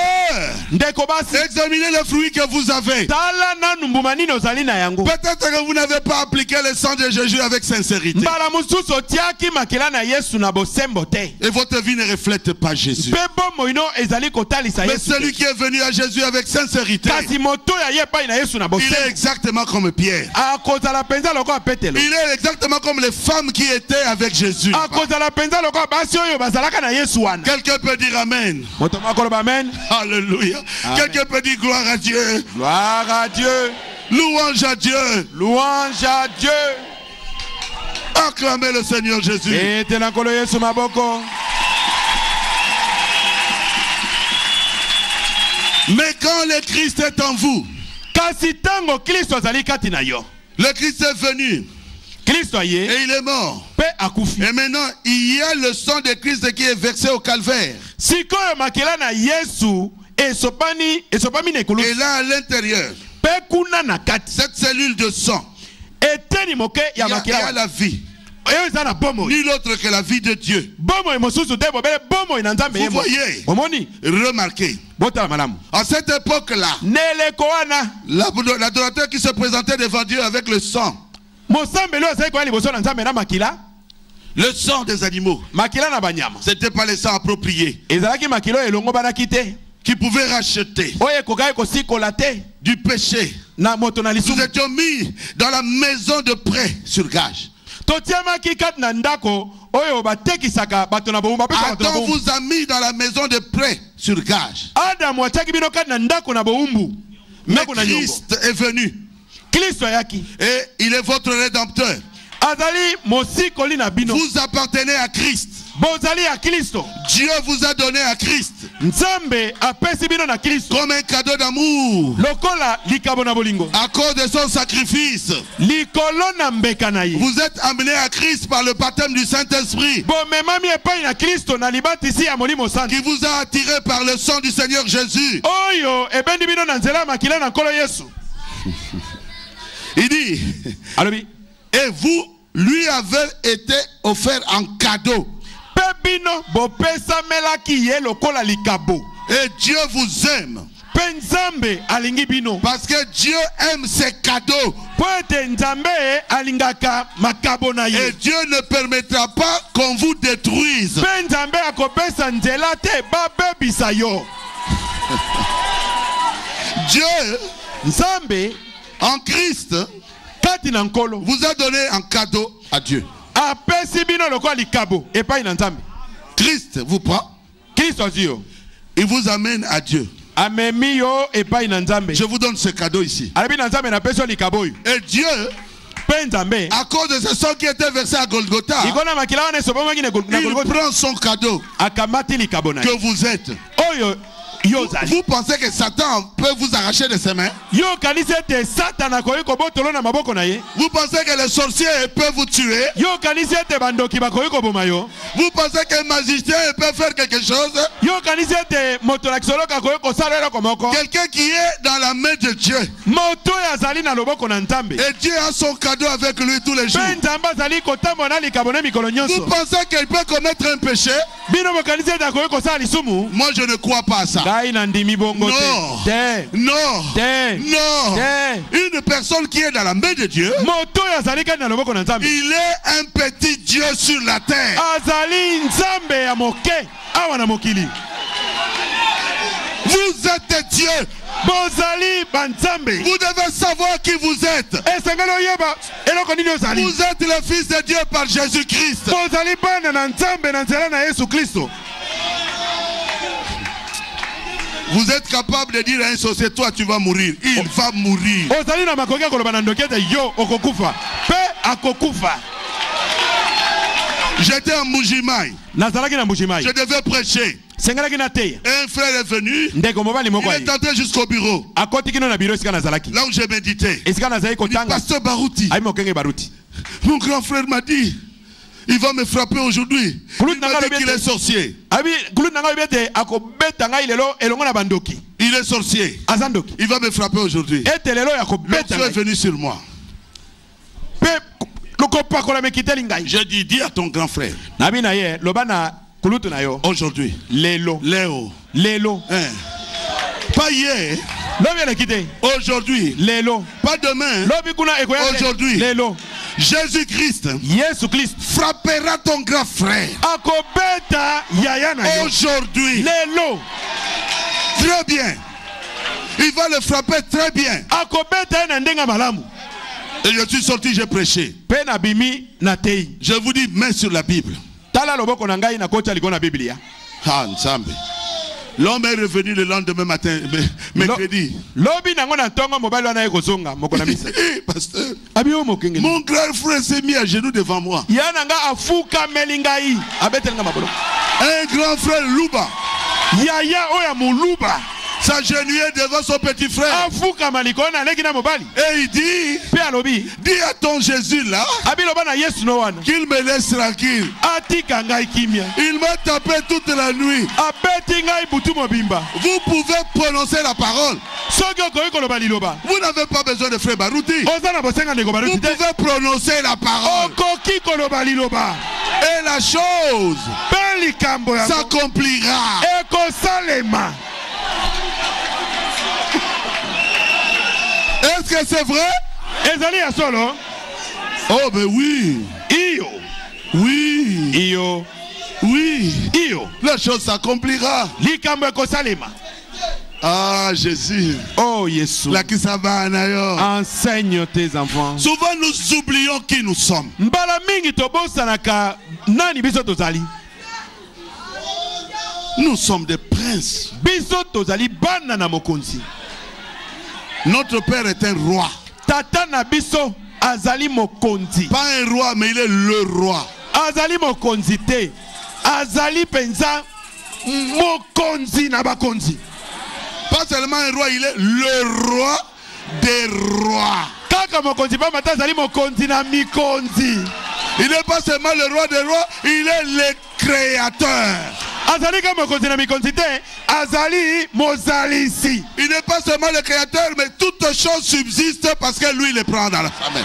Ndeko basi. Examinez les fruits que vous avez. Tala na numbuma nino zali na yango. Peut-être que vous n'avez pas appliqué le sang de Jésus avec sincérité. Mbala mususu otiaki makila na Yesu na bosembo te. Et votre vie ne reflète pas Jésus. Pebo moino ezali kotalisa Yesu. Mais celui qui est venu à Jésus avec sincérité, kasi moto ya ye pa na Yesu na bosembo. il est exactement comme Pierre. Akozala penza loko apetelo. Il est exactement comme les femmes qui étaient avec Jésus. Quelqu'un peut dire Amen. Amen. Alléluia. Quelqu'un peut dire gloire à Dieu. Gloire à Dieu. Louange à Dieu. Louange à Dieu. Acclamez le Seigneur Jésus. Mais quand le Christ est en vous, le Christ est venu. Et il est mort. Et maintenant, il y a le sang de Christ qui est versé au calvaire. Et là, à l'intérieur, cette cellule de sang, il y a la vie. Nul autre que la vie de Dieu. Vous voyez, remarquez, à cette époque-là, l'adorateur qui se présentait devant Dieu avec le sang, le sang des animaux, c'était pas le sang approprié qui pouvait racheter du péché. Nous étions mis dans la maison de prêt sur gage. Adam vous a mis dans la maison de prêt sur gage. Mais Christ est venu. Et il est votre rédempteur. Vous appartenez à Christ. Dieu vous a donné à Christ comme un cadeau d'amour à cause de son sacrifice. Vous êtes amené à Christ par le baptême du Saint-Esprit qui vous a attiré par le sang du Seigneur Jésus. Il dit, et vous lui avez été offert en cadeau. Et Dieu vous aime. Parce que Dieu aime ses cadeaux. Et Dieu ne permettra pas qu'on vous détruise. Dieu, en Christ, vous a donné un cadeau à Dieu. Christ vous prend. Il vous amène à Dieu. Je vous donne ce cadeau ici. Et Dieu, à cause de ce sang qui était versé à Golgotha, il prend son cadeau que vous êtes. Vous pensez que Satan peut vous arracher de ses mains? Vous pensez que les sorciers peuvent vous tuer? Vous pensez qu'un magicien peut faire quelque chose? Quelqu'un qui est dans la main de Dieu. Et Dieu a son cadeau avec lui tous les jours. Vous pensez qu'il peut commettre un péché? Moi je ne crois pas à ça. Non, non, non. Une personne qui est dans la main de Dieu, il est un petit Dieu sur la terre. Vous êtes Dieu. Vous devez savoir qui vous êtes. Vous êtes le Fils de Dieu par Jésus-Christ. Vous êtes capable de dire à un sorcier, toi tu vas mourir. Il va mourir. J'étais en Mbujimayi. Je devais prêcher. Un frère est venu. Il est entré jusqu'au bureau. Là où j'ai médité. Il dit, Pasteur Barouti, mon grand frère m'a dit Il va me frapper aujourd'hui. Il m'a dit qu'il est sorcier. Il est sorcier. Il va me frapper aujourd'hui. L'onction est venu sur moi. Je dis à ton grand frère. Aujourd'hui. Léo. Hein? Pas hier. Aujourd'hui. Pas demain. Aujourd'hui. Jésus-Christ frappera ton grand frère aujourd'hui. Très bien. Il va le frapper très bien. Et je suis sorti, j'ai prêché. Je vous dis, main sur la Bible. Ah, Nzambe. L'homme est revenu le lendemain matin, mercredi. Pasteur, mon grand frère s'est mis à genoux devant moi. Un grand frère Louba s'agenouillait devant son petit frère. Et il dit, dis à ton Jésus là qu'il me laisse tranquille. Il m'a tapé toute la nuit. Vous pouvez prononcer la parole. Vous n'avez pas besoin de frère Barouti. Vous pouvez prononcer la parole. Et la chose s'accomplira. Est-ce que c'est vrai? Oh ben oui. Oui. Oui. La chose s'accomplira. Ah Jésus. Oh Jésus. Enseigne tes enfants. Souvent nous oublions qui nous sommes. Nous sommes des princes. Notre père est un roi. Pas un roi, mais il est le roi. Pas seulement un roi, il est le roi des rois. Il n'est pas seulement le roi des rois, il est le créateur. Il n'est pas seulement le créateur, mais toutes choses subsistent parce que lui les prend dans la main.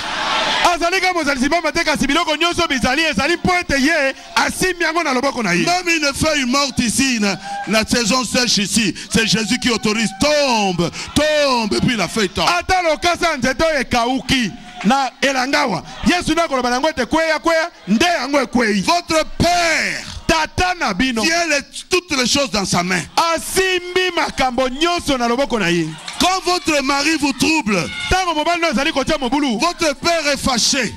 Même une feuille morte ici, la saison sèche ici, c'est Jésus qui autorise. Tombe, et puis la feuille tombe. Votre Père tient toutes les choses dans sa main. Quand votre mari vous trouble, votre père est fâché.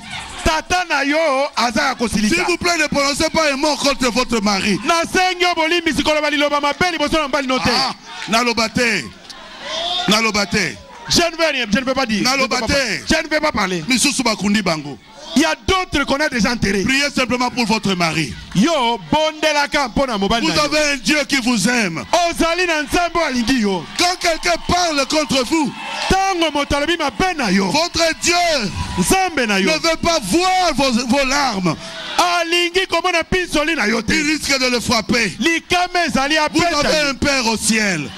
S'il vous plaît, ne prononcez pas un mot contre votre mari. Je ne veux pas dire. Je ne veux pas parler. Il y a d'autres qu'on a déjà enterrés. Priez simplement pour votre mari. Vous avez un Dieu qui vous aime. Quand quelqu'un parle contre vous, votre Dieu ne veut pas voir vos larmes. Il risque de le frapper. Vous avez un Père au ciel.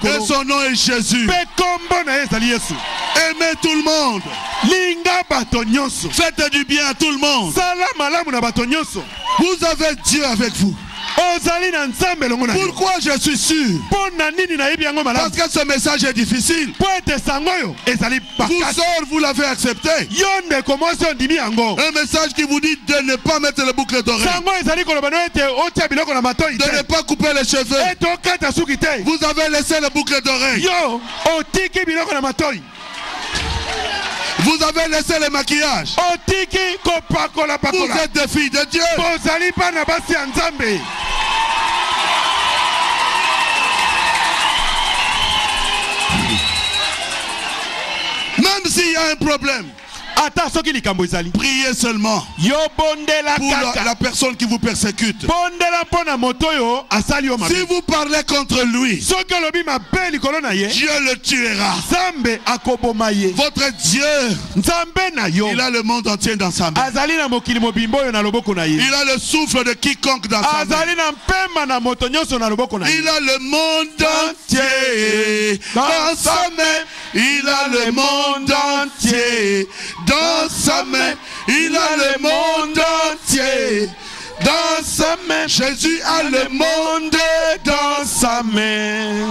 Et son nom est Jésus. Aimez tout le monde. Faites du bien à tout le monde. Vous avez Dieu avec vous. Pourquoi je suis sûr? Parce que ce message est difficile. Vous sort, vous l'avez accepté. Un message qui vous dit de ne pas mettre le boucle d'oreille, de ne pas couper les cheveux. Vous avez laissé le boucle d'oreille. Vous avez laissé le maquillage. Vous êtes des filles de Dieu. Même s'il y a un problème, ata soki likambo ezali Priez seulement yo bondela pour kaka la personne qui vous persécute. bondela mpona moto oyo asali yo mabe Si vous parlez contre lui, soki olobi mabe likolo na ye Dieu le tuera. nzambe akoboma ye Votre Dieu, nzambe na yo il a le monde entier dans sa main. azali na mokili mobimba oyo na loboko na ye Il a le souffle de quiconque dans sa main. azali na mpema na moto nyonso na loboko na ye Il a le monde entier dans sa main. Il a le monde entier dans sa main. Il a le monde entier dans sa main. Jésus a le monde dans sa main.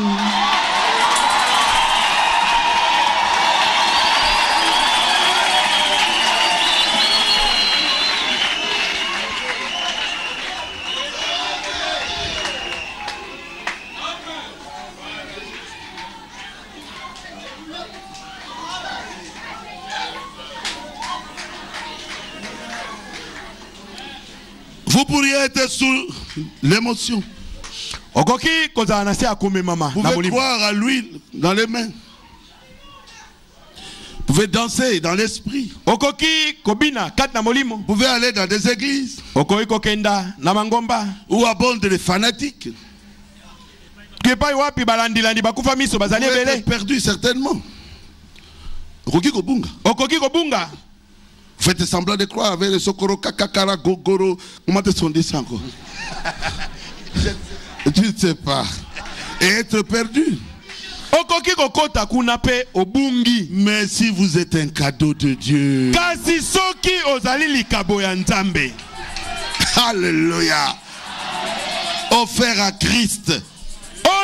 Vous pourriez être sous l'émotion. okoki kozala na se akome mama Vous pouvez croire à lui dans les mains. Vous pouvez danser dans l'esprit. okoki kobina kati na molimo Vous pouvez aller dans des églises okoki kokenda na mangomba où abondent les fanatiques. kepai wapi balandilandi bakufa miso Vous bazali pouvez ebele être perdu certainement. Okoki kobunga. okoki kobunga Vous faites semblant de croire avec les sokoro, kakakara, gogoro. Comment est-ce qu'on dit ça encore? Je ne sais pas. Et être perdu. okoki kokota kuna pe obungi Mais si vous êtes un cadeau de Dieu. kasi soki ozali likabo ya nzambe Alléluia. Offert à Christ.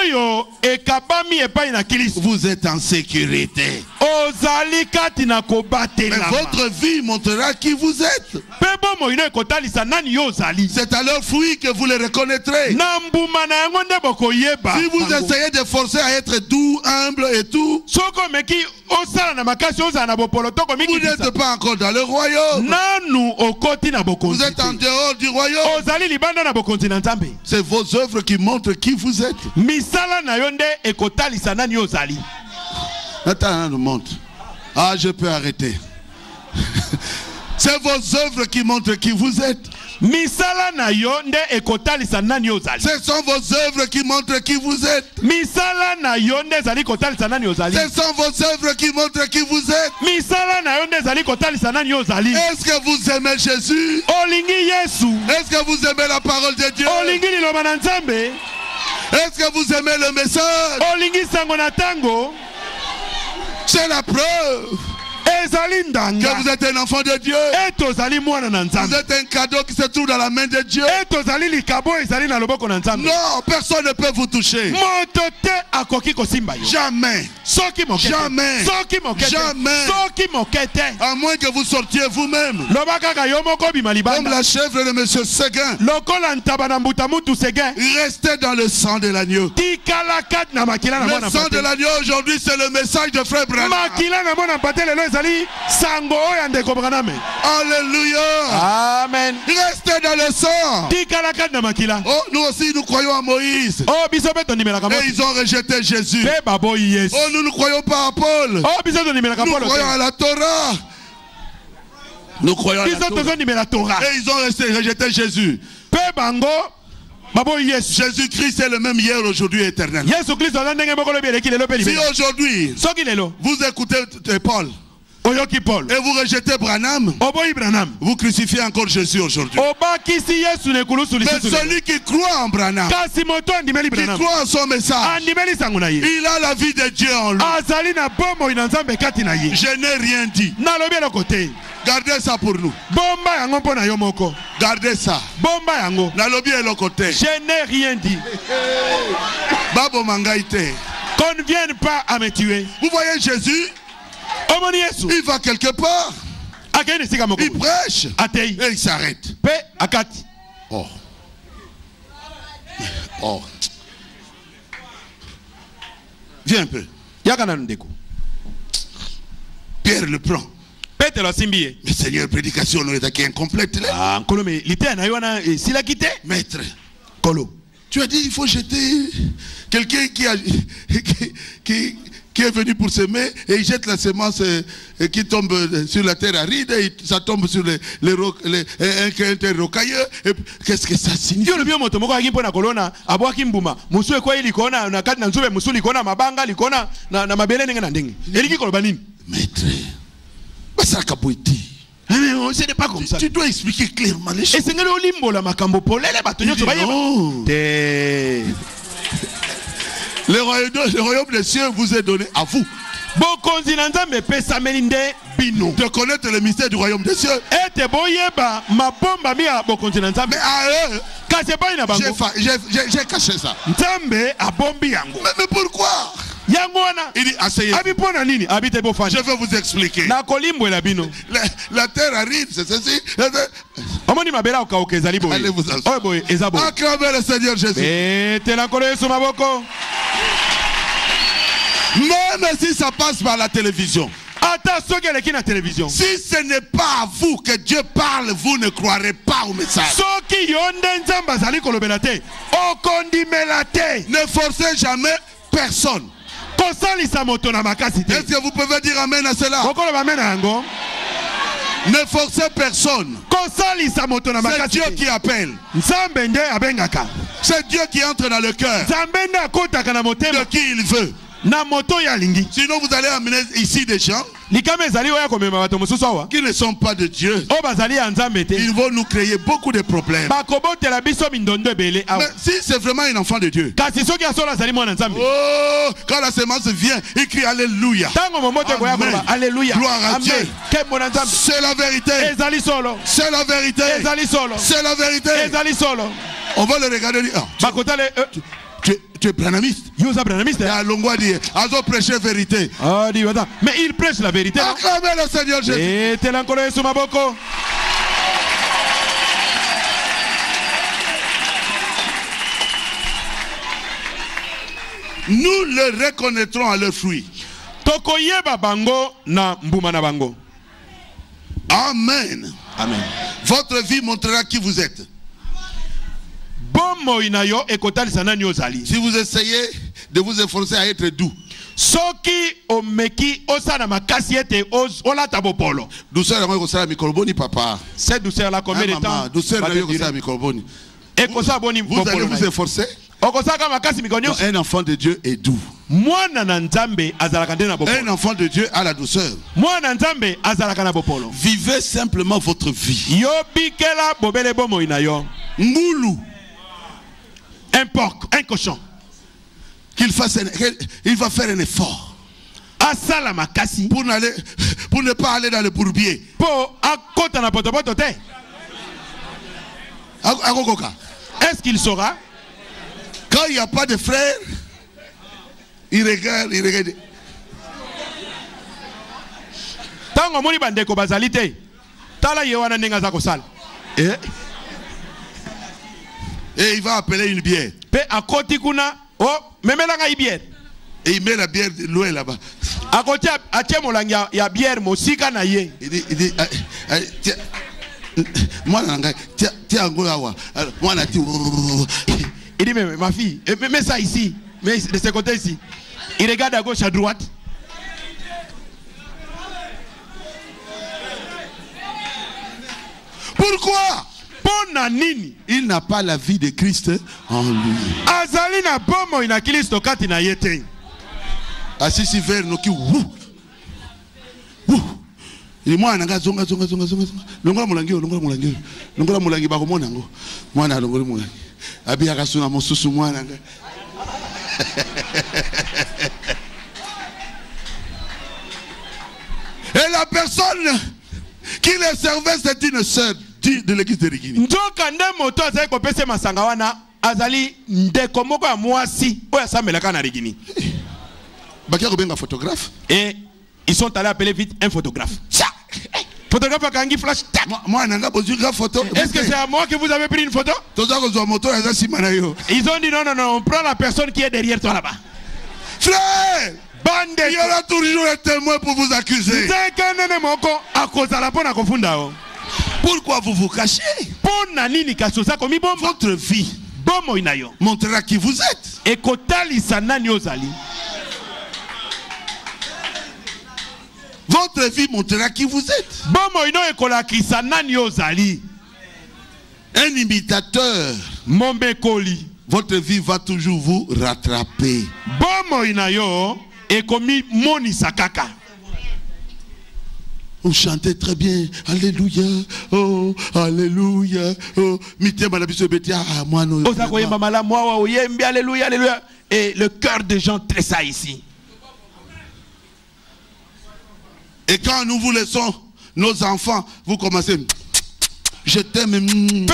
oyo ekabami epai na Kristo Vous êtes en sécurité. ozali kati na Mais kobatelama votre vie montrera qui vous êtes. mpe bomoi no ekotalisa nani yo ozali C'est à leurs fruits que vous les reconnaîtrez. na mbuma na yango nde bokoyeba Si vous essayez de forcer à être doux, humble et tout, soki omeki osala na makasi ozala na bopolotoko vous mingi n'êtes pas encore dans le royaume. nanu okoti na Vous bokonzi êtes en te. dehors du royaume. ozali libanda na bokonzi na nzambe C'est vos œuvres qui montrent qui vous êtes. misala na yo nde ekotalisa nani yo ozali Attends, nous montre. Ah, je peux arrêter. C'est vos œuvres qui montrent qui vous êtes. misala na yo nde ekotalisa nani yo ozali Ce sont vos œuvres qui montrent qui vous êtes. misala na yo nde ezali kotalisa nani yo ozali Ce sont vos œuvres qui montrent qui vous êtes. misala na yo nde ezali kotalisa nani yo ozali Est-ce que vous aimez Jésus? olingi yesu Est-ce que vous aimez la parole de Dieu? olingi liloba na nzambe Est-ce que vous aimez le message? olingi sango na ntango C'est la preuve ezali que ndanga vous êtes un enfant de Dieu. ete ozali mwana na Vous nzambe êtes un cadeau qui se trouve dans la main de Dieu. ete ozali likabo ezali na loboko na nzambe Non, personne ne peut vous toucher. moto te akoki kosimba yo Jamais. soki moke te. Jamais. soki moke te. Jamais. soki moke te À moins que vous sortiez vous-même. loba kaka yo moko obima Comme libanda la chèvre de M. Séguin. lokola ntaba na mbuta mutu sege Restez dans le sang de l'agneau. tikala kati na makila na mwana Le sang de mpate l'agneau aujourd'hui, c'est le message de Frère Branham. makila na mwana mpate lelo ezali sango oyo ya ndeko braname Alléluia. amen Restez dans le sang. tikala kati na makila Oh, nous aussi, nous croyons à Moïse. o biso mpe tondimelaka Et mosi ils ont rejeté Jésus. mpe baboyi yesu Oh, nous ne croyons pas à Paul. o biso tondimelaka Nous polo croyons à te la Torah. Nous croyons à la biso Torah. tozondimela tora Et ils ont rejeté Jésus. mpe bango baboyi yesu Jésus-Christ est le même hier, aujourd'hui et éternel. yesu kristo aza ndenge moko lobi eleki lelo mpe Si libela aujourd'hui, soki lelo vous écoutez Paul oyoki paul et vous rejetez Branham, oboyi branam vous crucifiez encore Jésus aujourd'hui. obakisi yesu na ekulusu Mais lisusu lelo. celui qui croit en Branham, kasi moto andimeli qui branam croit en son message, andimeli sango na ye il a la vie de Dieu en lui. azali na bomoi na nzambe kati na ye Je n'ai rien dit. nalobi eloko te Gardez ça pour nous. bomba yango mpo na yo moko Gardez ça. bomba yango Nalobi le côté. je n'ai rien dit Babo Mangaïte. qu'on ne vienne pas à me tuer Vous voyez Jésus, omoni yesu il va quelque part, akei na esika moko il prêche atei et il s'arrête. mpe akati Oh. Oh. Viens un peu. yaka nanu ndeko Pierre le prend. petelo asimbi ye Mais Seigneur, prédication non est incomplète là. nkolo me liteya na yo wana esilaki te Maître, nkolo tu as dit il faut jeter quelqu'un qui qui est venu pour semer et il jette la semence qui tombe sur la terre aride et ça tombe sur un terre rocailleux. Qu'est-ce que ça signifie? Maître, ce n'est pas comme ça. Tu dois expliquer clairement les choses. Le royaume des cieux vous est donné à vous. De connaître le mystère du royaume des cieux. Mais à eux, j'ai caché ça. Mais pourquoi? Il dit, asseyez. Je vais vous expliquer. La terre aride, c'est ceci. Allez vous asseoir. Acclamez le Seigneur Jésus. Même si ça passe par la télévision. Si ce n'est pas à vous que Dieu parle, vous ne croirez pas au message. Ne forcez jamais personne. Est-ce que vous pouvez dire amen à cela? Ne forcez personne. C'est Dieu qui appelle. C'est Dieu qui entre dans le cœur de qui il veut. Sinon vous allez amener ici des gens qui ne sont pas de Dieu. Ils vont nous créer beaucoup de problèmes. Mais si c'est vraiment un enfant de Dieu, oh, quand la semence vient, il crie Alléluia. Amen. Alléluia. Gloire à Dieu. C'est la vérité. C'est la vérité. C'est la vérité. On va le regarder et dire, tu es branamiste. Prêcher vérité. Mais il prêche la vérité. Acclamez le Seigneur Jésus. Nous le reconnaîtrons à leurs fruits. Amen. Amen. Votre vie montrera qui vous êtes. Si vous essayez de vous efforcer à être doux, cette douceur là, combien de temps? Vous allez vous efforcer. Un enfant de Dieu est doux. Un enfant de Dieu a la douceur. Vivez simplement votre vie. Moulou. Un porc, un cochon. Il va faire un effort. Pour ne pas aller dans le bourbier. Est-ce qu'il saura? Quand il n'y a pas de frère, il regarde. Et il va appeler une bière. Et il met la bière loin là-bas. Il dit, il dit, mais ma fille, mets ça ici, mets de ce côté ici. Il regarde à gauche, à droite. Pourquoi? Il n'a pas la vie de Christ en lui. Assis si vers nous qui il moi nanga zonga longola mulangi ba komona ngo mwana longola mulangi abia kasuna mosusu mwana nga. Et la personne qui les servait, c'est une sœur de l'église de Rigini. Photographe. Et ils sont allés appeler vite un photographe. Photographe a gagné flash. Est-ce que c'est à moi que vous avez pris une photo? Ils ont dit non, on prend la personne qui est derrière toi là-bas. Frère, il y aura toujours un témoin pour vous accuser. Pourquoi vous vous cachez? Votre vie montrera qui vous êtes. Votre vie montrera qui vous êtes. Un imitateur. Votre vie va toujours vous rattraper. Vous chantez très bien. Alléluia. Oh, alléluia. Oh, alléluia, alléluia. Et le cœur des gens tressa ici. Et quand nous vous laissons, nos enfants, vous commencez. Je t'aime. Je t'aime.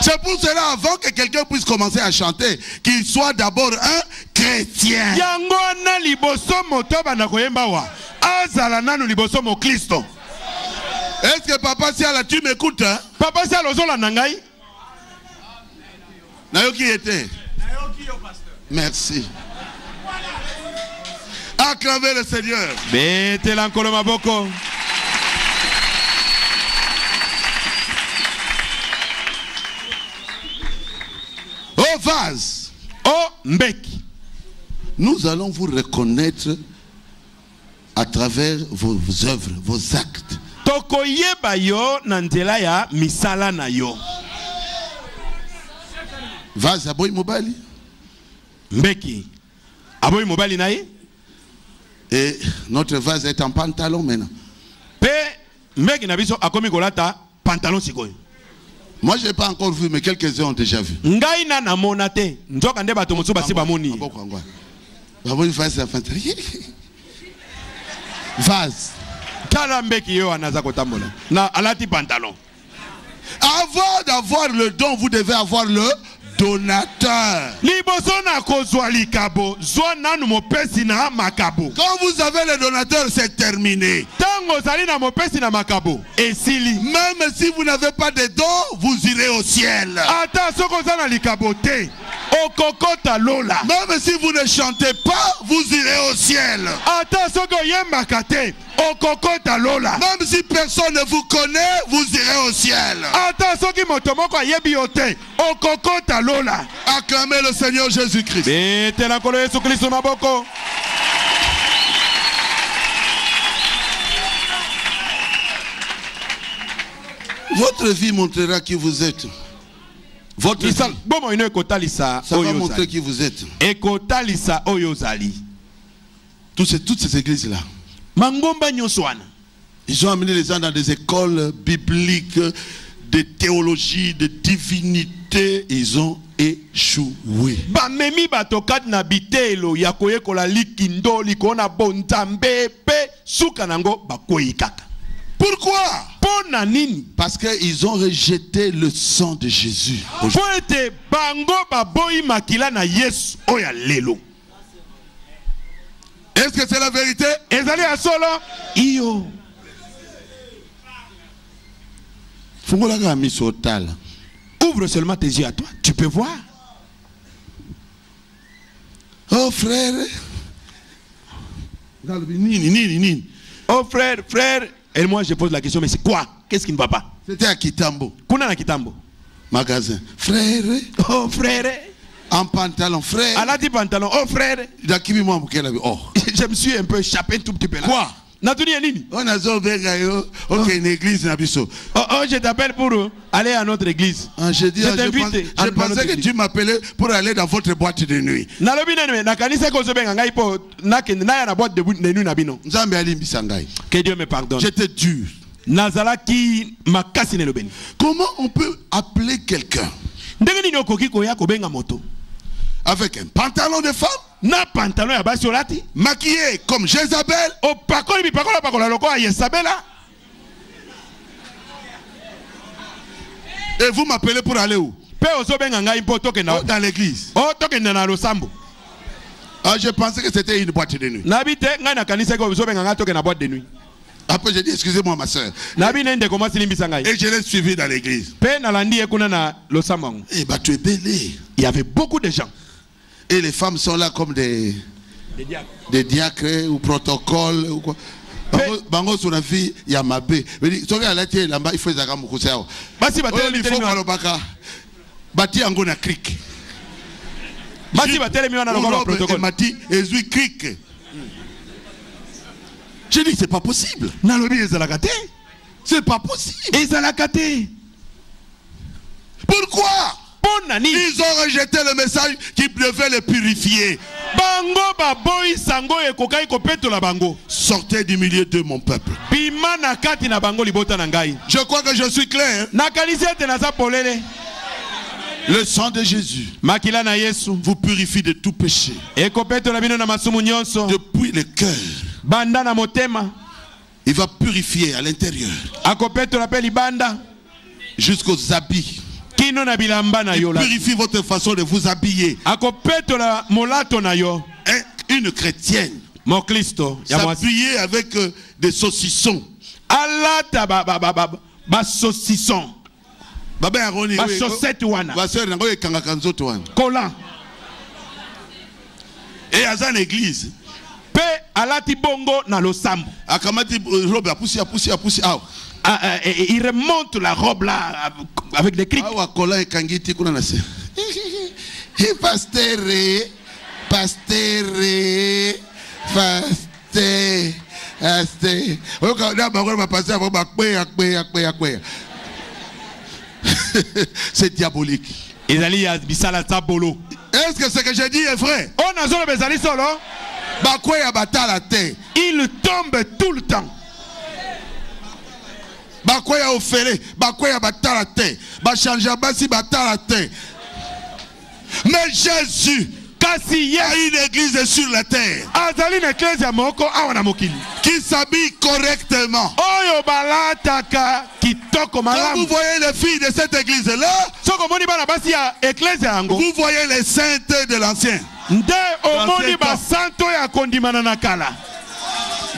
C'est pour cela, avant que quelqu'un puisse commencer à chanter, qu'il soit d'abord un chrétien. Est-ce que Papa Siala, tu m'écoutes, hein? Papa Siala, Nayoki était. Merci. Acclamez le Seigneur. Oh vase. Oh mbeki. Nous allons vous reconnaître à travers vos œuvres, vos actes. Tokoyeba yo nandela ya misala na yo. Vase aboy mobali. Mbeki. Aboy mobali naï. Et notre vase est en pantalon maintenant. Pe mbeki na biso akomi kolata pantalon sikoyo. Moi je n'ai pas encore vu, mais quelques-uns ont déjà vu. Ngai na na monate. Nzoka nde bato mosuba si bamoni. Baboy vase pantalon. Vase. Kalambeki yo anaza kotambola. Na alati pantalon. Avant d'avoir le don, vous devez avoir le donateur. Quand vous avez le donateur, c'est terminé. Même si vous n'avez pas de don, vous irez au ciel. Même si vous ne chantez pas, vous irez au ciel. Même si personne ne vous connaît, vous irez au ciel. Acclamez le Seigneur Jésus-Christ. Votre vie montrera qui vous êtes. Votre vie, ça va montrer qui vous êtes. Toutes ces églises-là, ils ont amené les gens dans des écoles bibliques, de théologie, de divinité. Ils ont échoué. Pourquoi? Parce qu'ils ont rejeté le sang de Jésus. Est-ce que c'est la vérité? Ouvre seulement tes yeux à toi, tu peux voir. Oh frère. Oh frère, frère. Et moi je pose la question, mais c'est quoi? Qu'est-ce qui ne va pas? C'était à Kitambo. Kuna Kitambo. Magasin. Frère. Oh frère. En pantalon, frère. Elle a dit pantalon. Oh frère. Oh. Je me suis un peu échappé un tout petit peu là. Quoi? On a une église. Oh, je t'appelle pour aller à notre église. Je pensais que tu m'appelais pour aller dans votre boîte de nuit. Que Dieu me pardonne. J'étais dur. Comment on peut appeler quelqu'un avec un pantalon de femme, na pantalon ya basi olati, maquillé comme Jézabel, o pakoli bi pakola pakola loko ya Jézabela, et vous m'appelez pour aller où? Pe ozobenga ngai mpo tokenda dans l'église. Oh tokenda na losambo. Ah, je pensais que c'était une boîte de nuit. Nabite ngai na kanisa ko ozobenga ngai tokenda boîte de nuit. Après j'ai dit excusez-moi ma soeur. Et je l'ai suivi dans l'église. Et bah tu es belé. Il y avait beaucoup de gens. Et les femmes sont là comme des diacres ou protocoles ou quoi. Bango sur la fille, il y a ma paix. Il faut Zaka Moukoussao. Basi batele Il faut Malobaka. Bati Angona Creek. Basi batele miwana na protocole. Mati ezui Creek. Je dis c'est pas possible. Nalobi ezalakate. C'est pas possible. Ezalakate. Pourquoi? Bonani. Ils ont rejeté le message qui devait les purifier. Bango baboy sango ekokai kopetola bango. Sortez du milieu de mon peuple. Bimana kati na bango libota na ngai. Je crois que je suis clair. Na kalisia te na za polele. Le sang de Jésus makila na Yesu vous purifie de tout péché. Ekopetola bino na masumu nyonso. Depuis le cœur. Banda na motema. Il va purifier à l'intérieur. Akopetola pe libanda jusqu'aux habits. Il purifie votre façon de vous habiller. Une chrétienne s'habiller avec des saucissons. Saucisson. Et à une église. Alati bongo na losambo. Il remonte la robe là avec des cris. C'est diabolique. Est-ce que ce que j'ai dit est vrai? Il tombe tout le temps. Bakoya offeré, bakoya batala te, bachanja basi batala te. Mais Jésus, il y a une église sur la terre qui s'habille correctement. Quand vous voyez les filles de cette église-là, vous voyez les saintes de l'ancien.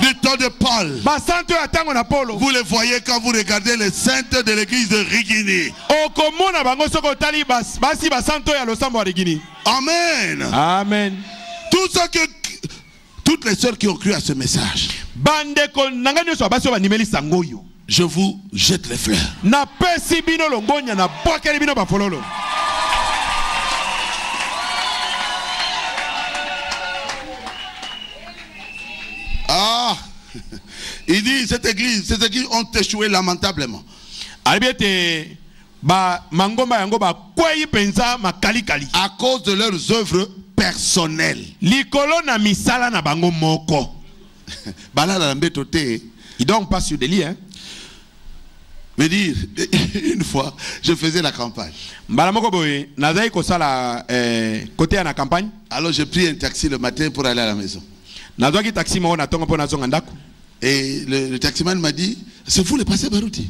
Du temps de Paul. Vous les voyez quand vous regardez les saintes de l'église de Rigini. Amen. Amen. Toutes les sœurs qui ont cru à ce message, je vous jette les fleurs. Ah, il dit ces églises ont échoué lamentablement. À cause de leurs œuvres personnelles. Ils dorment pas sur des lits, hein? Me dire, une fois, je faisais la campagne. Alors j'ai pris un taxi le matin pour aller à la maison. Et le taximan m'a dit, c'est vous le passé Barouti.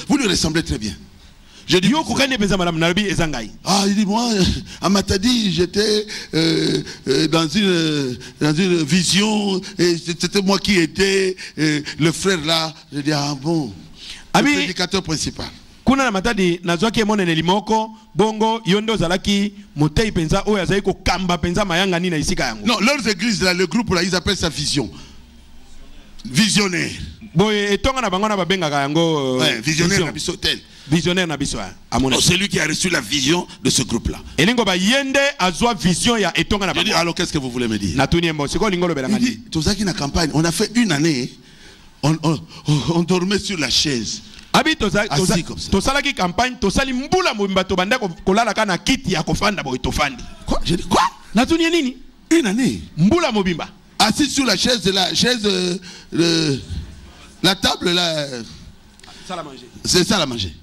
Vous lui ressemblez très bien. Je dis, il dit, moi, à Matadi, j'étais dans une vision, et c'était moi qui étais le frère là. Je dis, ah bon, le prédicateur principal. Kuna na matadi nazwaki emonene limoko bongo yondo zalaki motei penza oyo azali ko kamba penza mayanga ni na isika yango. Non, leurs églises là, le groupe là, ils appellent ça vision. Visionnaire. Boye etonga na bango na babengaka yango visionnaire na biso tel. Visionnaire na biso amona. C'est lui qui a reçu la vision de ce groupe là. Elingo ba yende azwa vision ya etonga na bango. Alors qu'est-ce que vous voulez me dire? Na tuni embo siko lingolo belanga. Il dit tozaki na campagne, on a fait une année. On dormait sur la chaise. Abi tosalaki campagne tosali mbula mobimba to banda kolala kana kiti ya kofanda boy tofandi. Quoi? J'ai dit quoi? Natuni nini? Une année. Mbula mobimba. Assis sur la chaise la table là. Salle à manger. C'est ça à manger.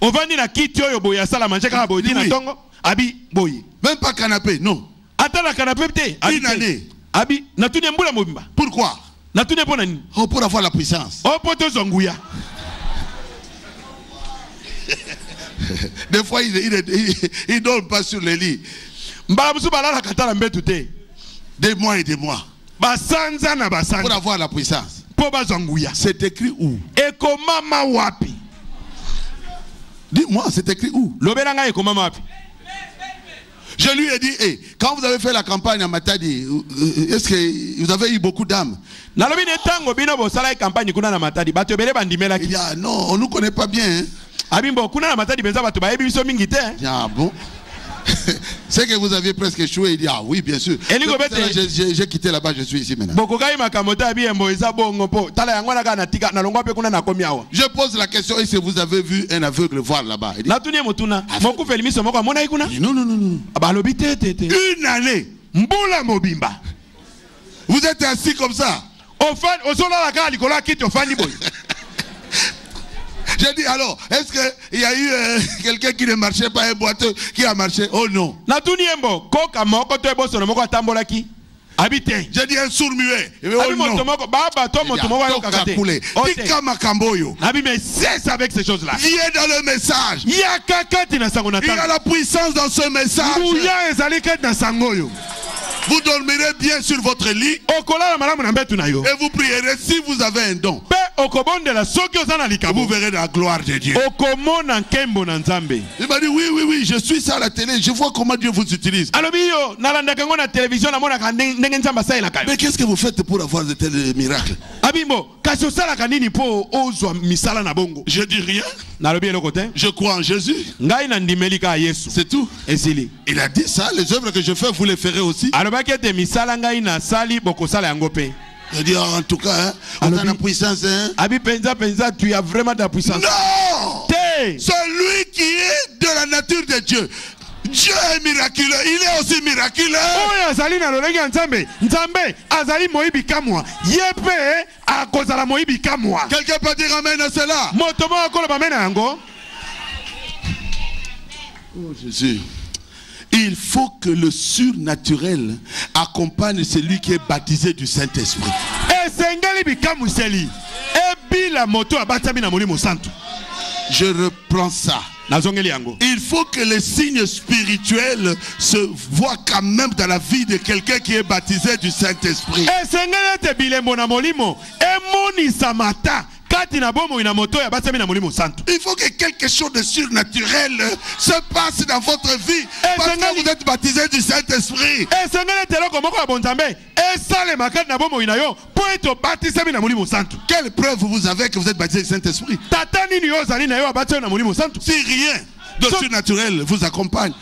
On vandi na kiti oyo boy ya salle à manger ka boy dina tongo. Abi boy. Même pas canapé, non. Attends la canapé te. Une année. Abi natuni mbula mobimba. Pourquoi? Natuni pona nini? Oh, pour avoir la puissance. Oh poto zonguya. Des fois, il dort pas sur le lit. Des mois et des mois. Pour avoir la puissance. C'est écrit où? Dis-moi, c'est écrit où? Je lui ai dit, hey, quand vous avez fait la campagne à Matadi, est-ce que vous avez eu beaucoup d'âmes? Il dit, ah non, on ne nous connaît pas bien. Hein? Ah bon? C'est que vous aviez presque échoué. Il dit, ah oui, bien sûr. J'ai quitté là-bas, je suis ici maintenant. Je pose la question, est-ce que vous avez vu un aveugle voir là-bas? Il dit, non, non, non, non. Une année. Vous êtes assis comme ça. J'ai dit alors, est-ce qu'il y a eu quelqu'un qui ne marchait pas, un boiteux qui a marché? Oh non. J'ai dit un sourd muet. Oh non. Mais cesse avec ces choses-là. Il est dans le message. Il y a la puissance dans ce message. Vous dormirez bien sur votre lit. Et vous prierez si vous avez un don. Vous verrez la gloire de Dieu. Il m'a dit oui, oui, oui, je suis ça à la télé. Je vois comment Dieu vous utilise. Mais qu'est-ce que vous faites pour avoir de tels miracles? Je dis rien. Je crois en Jésus. C'est tout. Il a dit ça, les œuvres que je fais, vous les ferez aussi. Je dis en tout cas, hein, on a la puissance. Hein? Tu as vraiment de la puissance. Non! Celui qui est de la nature de Dieu. Dieu est miraculeux, il est aussi miraculeux. Quelqu'un peut dire amen à cela? Oh Jésus. Il faut que le surnaturel accompagne celui qui est baptisé du Saint-Esprit. Je reprends ça. Il faut que les signes spirituels se voient quand même dans la vie de quelqu'un qui est baptisé du Saint-Esprit. Il faut que quelque chose de surnaturel se passe dans votre vie parce que vous êtes baptisé du Saint-Esprit. Quelle preuve vous avez que vous êtes baptisé du Saint-Esprit? Si rien de surnaturel vous accompagne.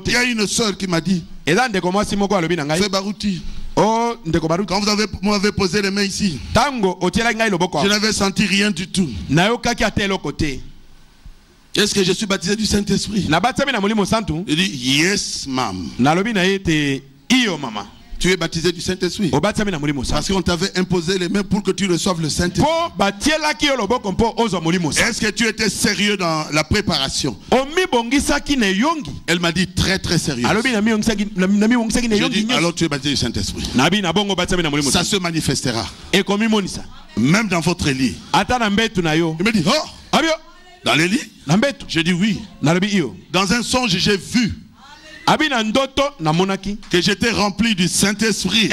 Il y a une soeur qui m'a dit, fais Barouti. Quand vous m'avez posé les mains ici, je n'avais senti rien du tout. Est-ce que je suis baptisé du Saint-Esprit? Il dit yes, ma'am. Tu es baptisé du Saint-Esprit parce qu'on t'avait imposé les mains pour que tu reçoives le Saint-Esprit. Est-ce que tu étais sérieux dans la préparation? Elle m'a dit très très sérieux. Je dis alors tu es baptisé du Saint-Esprit. Ça se manifestera même dans votre lit. Il me dit oh, dans les lits? Je dis oui. Dans un songe j'ai vu que j'étais rempli du Saint-Esprit. Et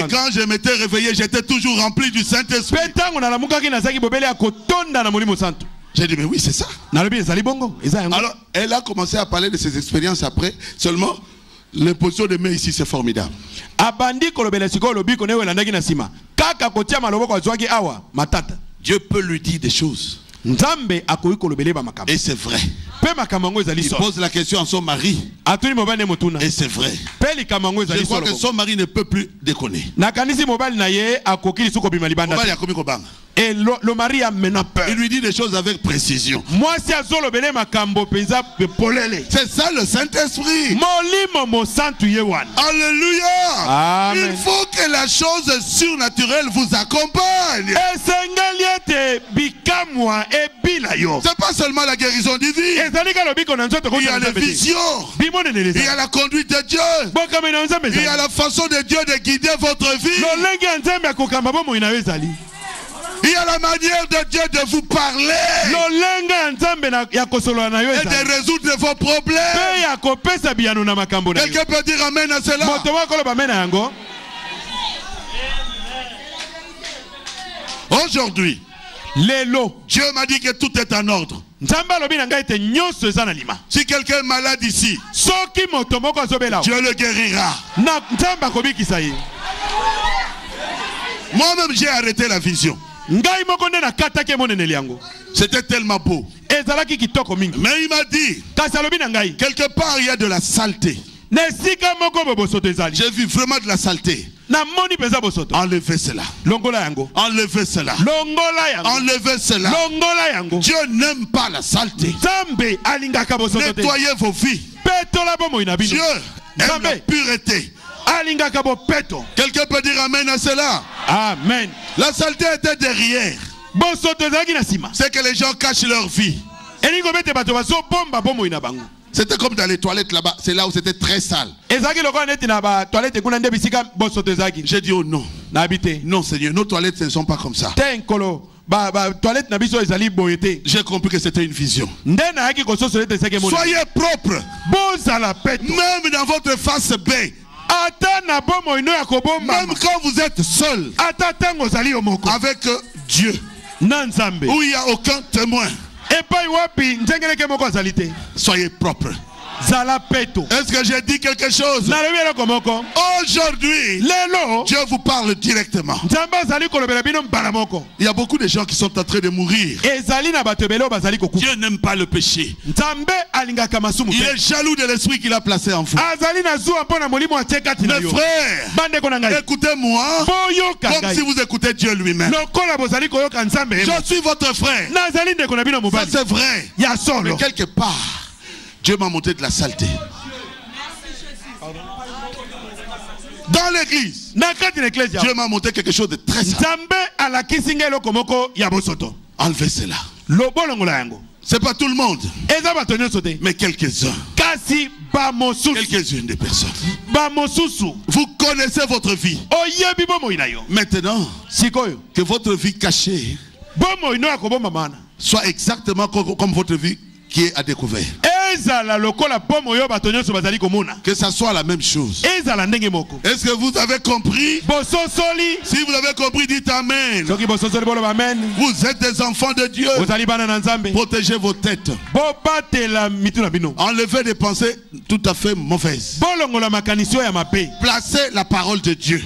quand je m'étais réveillé, j'étais toujours rempli du Saint-Esprit. J'ai dit mais oui c'est ça. Alors elle a commencé à parler de ses expériences après. Seulement l'imposition de mains ici c'est formidable. Dieu peut lui dire des choses. Et c'est vrai. Il pose la question à son mari. Et c'est vrai. Je crois que son mari ne peut plus déconner. Et le mari a maintenant peur. Il lui dit des choses avec précision. C'est ça le Saint-Esprit. Alléluia. Il faut que la chose surnaturelle vous accompagne. C'est pas seulement la guérison divine. Il y a les visions. Il y a la conduite de Dieu. Il y a la façon de Dieu de guider votre vie. Il y a la manière de Dieu de vous parler et de résoudre vos problèmes. Quelqu'un peut dire amen à cela? Aujourd'hui, Dieu m'a dit que tout est en ordre. Si quelqu'un est malade ici, Dieu le guérira. Moi-même, j'ai arrêté la vision. C'était tellement beau. Mais il m'a dit, quelque part il y a de la saleté. J'ai vu vraiment de la saleté. Enlevez cela. Enlevez cela. Enlevez cela. Dieu n'aime pas la saleté. Nettoyez vos vies. Dieu aime la pureté. Quelqu'un peut dire amen à cela. Amen. La saleté était derrière. C'est que les gens cachent leur vie. C'était comme dans les toilettes là-bas. C'est là où c'était très sale. J'ai dit oh non. Non Seigneur, nos toilettes ne sont pas comme ça. J'ai compris que c'était une vision. Soyez propres. Même dans votre face B. Même quand vous êtes seul avec Dieu, où il n'y a aucun témoin, soyez propres. Est-ce que j'ai dit quelque chose? Aujourd'hui, Dieu vous parle directement. Il y a beaucoup de gens qui sont en train de mourir. Dieu n'aime pas le péché. Il est jaloux de l'esprit qu'il a placé en vous. Mes frères, écoutez-moi comme si vous écoutez Dieu lui-même. Je suis votre frère. Ça c'est vrai. Mais quelque part, Dieu m'a montré de la saleté. Dans l'église, Dieu m'a montré quelque chose de très sale. Enlevez cela. C'est pas tout le monde, mais quelques-uns. Quelques-unes des personnes. Vous connaissez votre vie. Maintenant, que votre vie cachée soit exactement comme votre vie qui est à découvert. Que ça soit la même chose. Est-ce que vous avez compris? Si vous avez compris, dites Amen. Vous êtes des enfants de Dieu. Protégez vos têtes. Enlevez des pensées tout à fait mauvaises. Placez la parole de Dieu.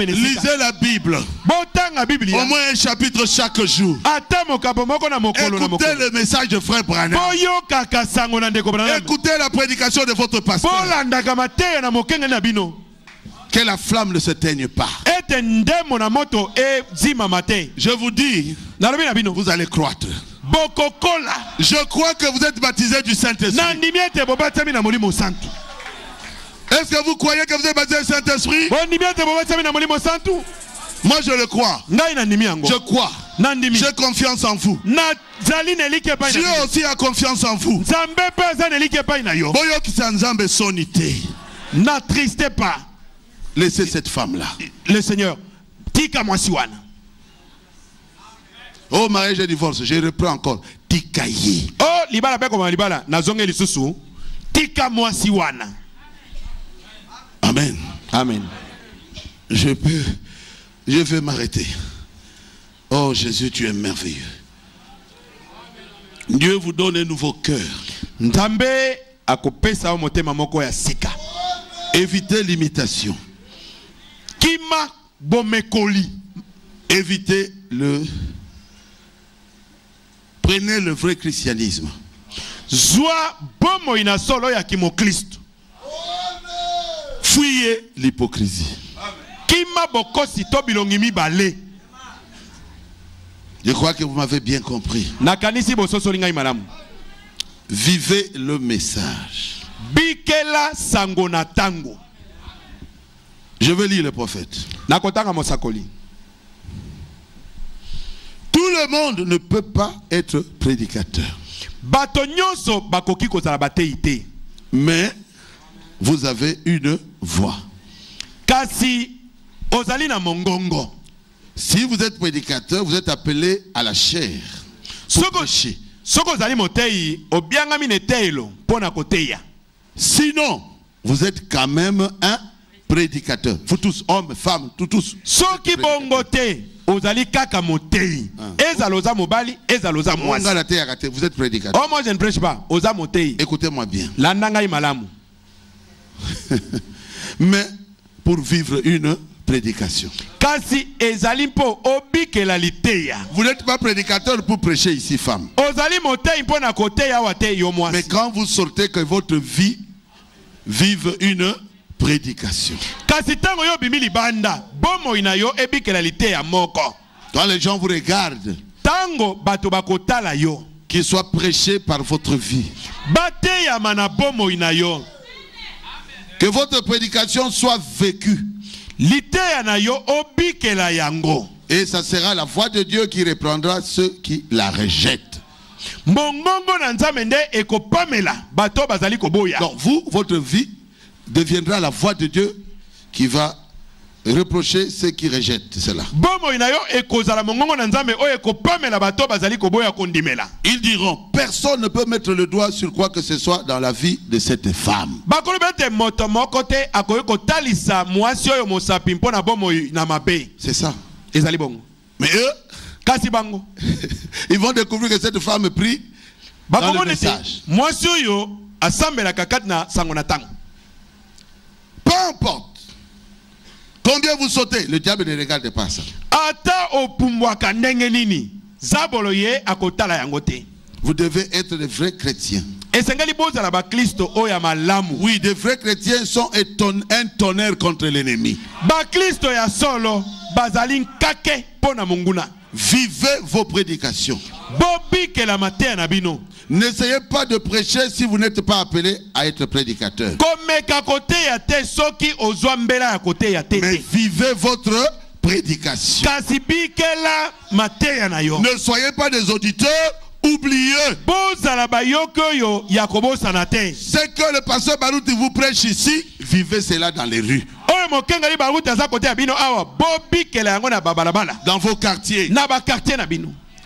Lisez la Bible. Au moins un chapitre chaque jour. Écoutez le message de frère Branham. Écoutez la prédication de votre pasteur. Que la flamme ne se teigne pas. Je vous dis, vous allez croître. Je crois que vous êtes baptisés du Saint-Esprit. Est-ce que vous croyez que vous êtes baptisés du Saint-Esprit? Moi je le crois. Je crois. J'ai confiance en vous. Dieu aussi a confiance en vous. N'attristez pas. Laissez cette femme-là. Le Seigneur. Tika mwasiwana. Oh, mariage et divorce. Je reprends encore. Tikaye. Oh, libala beko ma libala. Nazonge lisusu. Tika mwasiwana. Amen. Amen. Je vais m'arrêter. Oh Jésus, tu es merveilleux. Dieu vous donne un nouveau cœur. Nzambe akopesa motema moko ya sika. Évitez l'imitation. Kima bomekoli. Évitez Prenez le vrai christianisme. Zwa bomo ina solo ya kimokristo. Fuyez l'hypocrisie. Kima bokosi to bilongi mibale. Je crois que vous m'avez bien compris. Nakanisi bososo linga imalamu. Vivez le message. Bikela sangona tango. Je veux lire le prophète. Nakotanga mosakoli. Tout le monde ne peut pas être prédicateur. Bato nyonso bakoki kozala bateite. Mais vous avez une voix. Kasi ozali na mongongo. Si vous êtes prédicateur, vous êtes appelé à la chair. Sinon, vous êtes quand même un prédicateur. Vous tous, hommes, femmes, tous. ozali kaka motei. Ezala oza mobali, ezala oza mwasi. Vous êtes prédicateur. Oh, moi je ne prêche pas. Oza motei. Écoutez-moi bien. Landanga imalamu. Mais pour vivre une prédication. Kasi ezali po obikela liteya. Vous n'êtes pas prédicateur pour prêcher ici, femme. Ozali motei po na koteya wate yo mwasi. Mais quand vous sortez, que votre vie vive une prédication. Kasi tango yo bimili banda, bomo ina yo ebikela liteya moko. Quand les gens vous regardent, Tango bato bakotala yo, qu'il soit prêché par votre vie. bateya mana bomo ina yo. Que votre prédication soit vécue. Liteya na yo obikela yango. Et ça sera la voix de Dieu qui reprendra ceux qui la rejettent. Mbongongo na nzambe nde ekopamela bato bazali koboya. Donc vous, votre vie deviendra la voix de Dieu qui va reprocher ceux qui rejettent cela. Bomo ina yo ekozala mongongo na nzambe o ekopamela bato bazali koboya kondimela. Ils diront, personne ne peut mettre le doigt sur quoi que ce soit dans la vie de cette femme. Bakolo bete moto moko te akoyi kotalisa mwasi oyo mosapi mpona bomo na mabe. C'est ça. Ezali bongo. Mais eux, Kasi bango. ils vont découvrir que cette femme prie dans le message. Mwasi oyo asambela kakati na sango na tango. Peu importe combien vous sautez, le diable ne regarde pas ça. Ata opumbwaka ndenge nini, zabolo ye akotala yango te. Vous devez être des vrais chrétiens. Esengeli bozala ba Kristo oya malamu. Oui, des vrais chrétiens sont un tonnerre contre l'ennemi. Ba Kristo ya solo bazali nkake pona munguna. Vivez vos prédications. Bobike la matin na bino. N'essayez pas de prêcher si vous n'êtes pas appelé à être prédicateur. Mais vivez votre prédication. Ne soyez pas des auditeurs oublieux. Ce que le pasteur Barouti vous prêche ici, vivez cela dans les rues. Dans vos quartiers.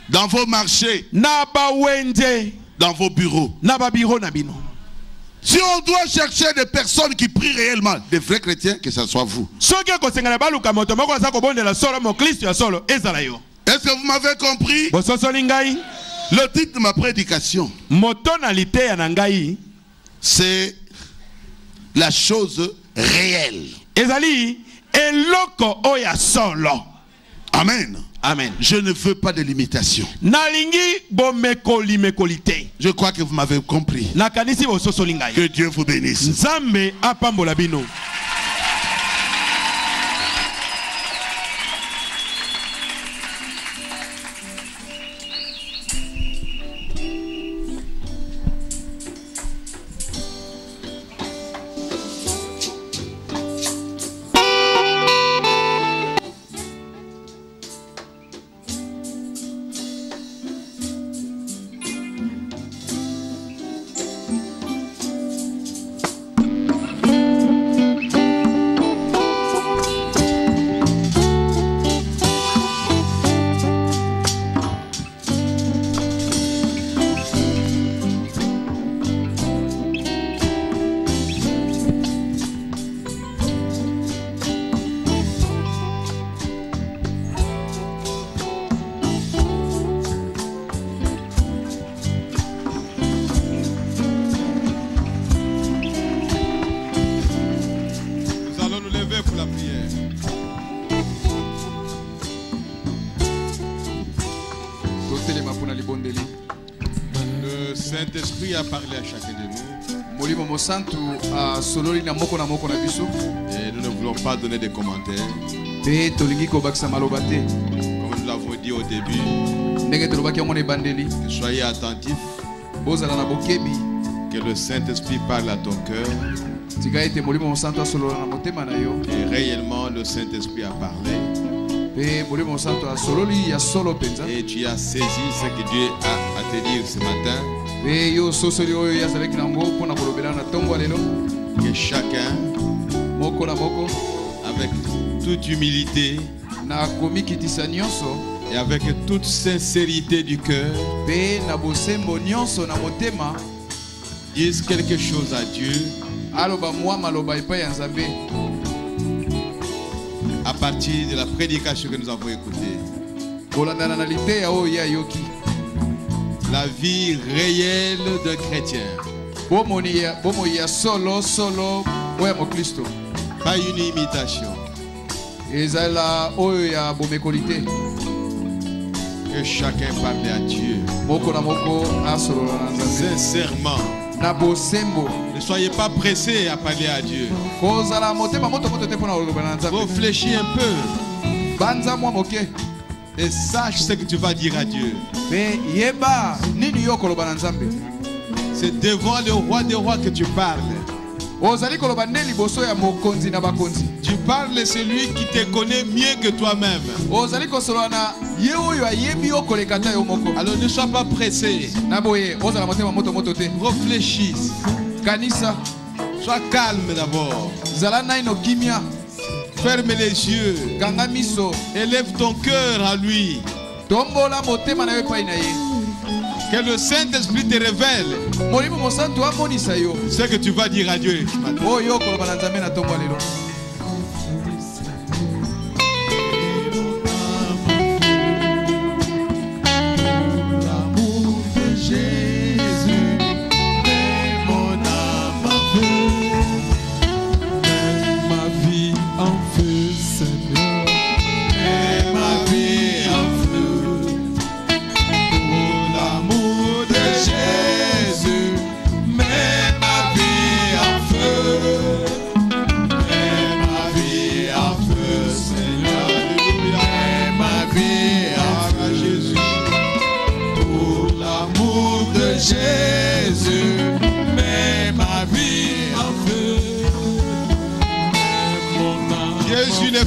Dans vos marchés. Dans vos bureaux. Si on doit chercher des personnes qui prient réellement, des vrais chrétiens, que ce soit vous. Est-ce que vous m'avez compris? Le titre de ma prédication, c'est la chose réelle. Amen. Amen. Je ne veux pas de limitation. Je crois que vous m'avez compris. Que Dieu vous bénisse. Le Saint-Esprit a parlé à chacun de nous. Et nous ne voulons pas donner de commentaires. Comme nous l'avons dit au début, soyez attentifs. Que le Saint-Esprit parle à ton cœur. Et réellement, le Saint-Esprit a parlé. Et tu as saisi ce que Dieu a à te dire ce matin. Que chacun, avec toute humilité et avec toute sincérité du cœur, dise quelque chose à Dieu à partir de la prédication que nous avons écoutée. La vie réelle d'un chrétien. Pas une imitation. Que chacun parle à Dieu. Sincèrement. Ne soyez pas pressés à parler à Dieu. Réfléchis un peu. Et sache ce que tu vas dire à Dieu. C'est devant le roi des rois que tu parles. Tu parles de celui qui te connaît mieux que toi-même. Alors ne sois pas pressé. Réfléchis. Sois calme d'abord. Ferme les yeux. Élève ton cœur à lui. Que le Saint-Esprit te révèle ce que tu vas dire à Dieu.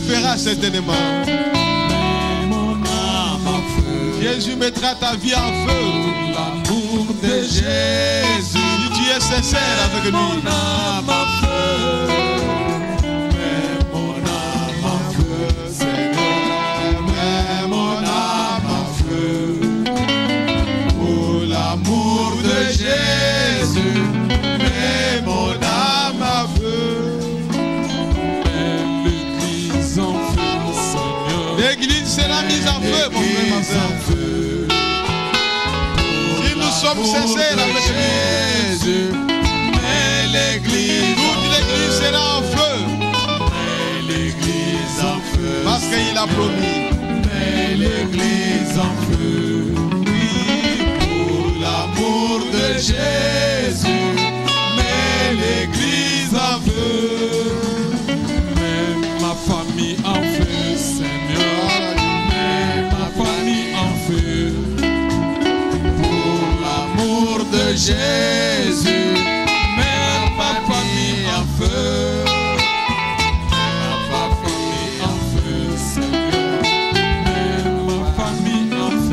Fera certainement. Jésus mettra ta vie en feu. L'amour de Jésus. Si tu es sincère avec lui. Mon âme en feu. Mets mon âme en feu, Seigneur. Mets mon âme en feu. Pour l'amour de Jésus. Mets mon âme en feu. L'église sera mise en feu, mon frère, ma soeur. Si nous sommes sincères avec Jésus, mais l'église, toute l'église sera en feu. Mais l'église en feu, parce qu'il a promis. Mais l'église en feu, oui, pour l'amour de Jésus. Mais l'église en feu, même ma famille en feu, Seigneur. Jésus, mets ma famille en feu, mets ma famille en feu, Seigneur, mets ma famille en feu.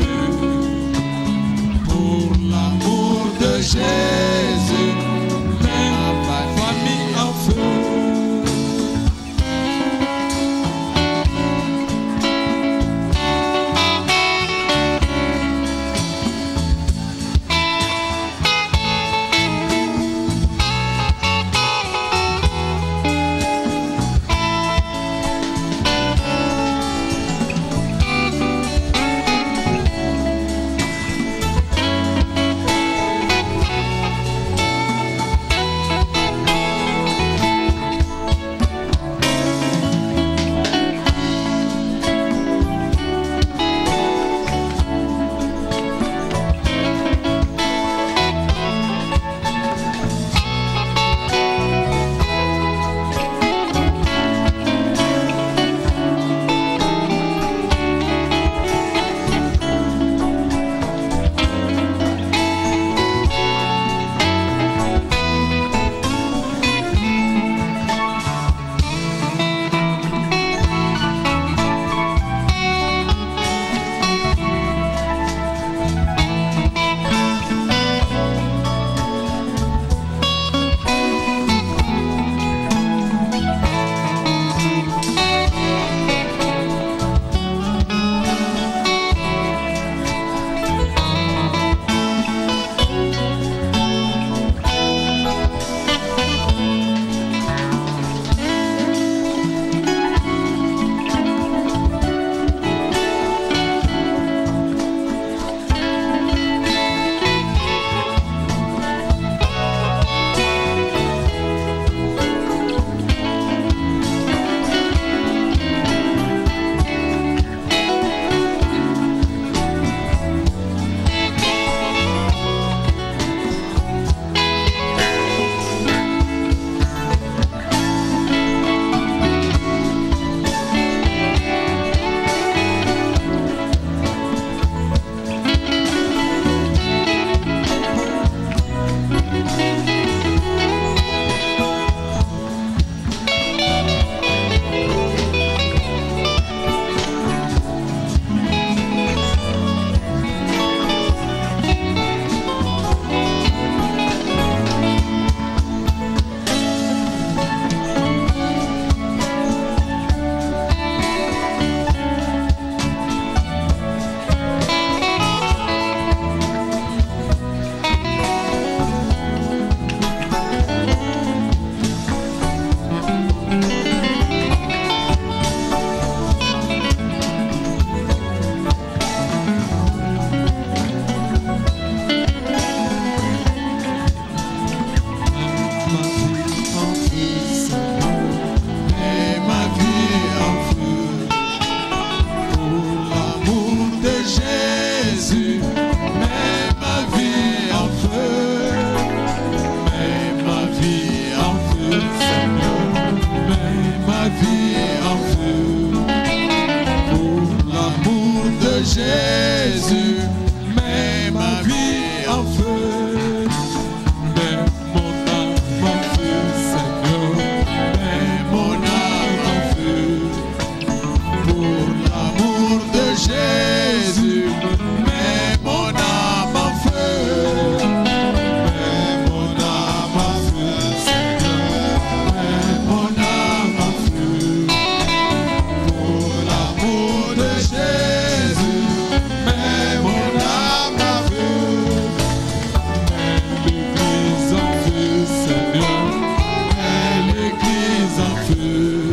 feu.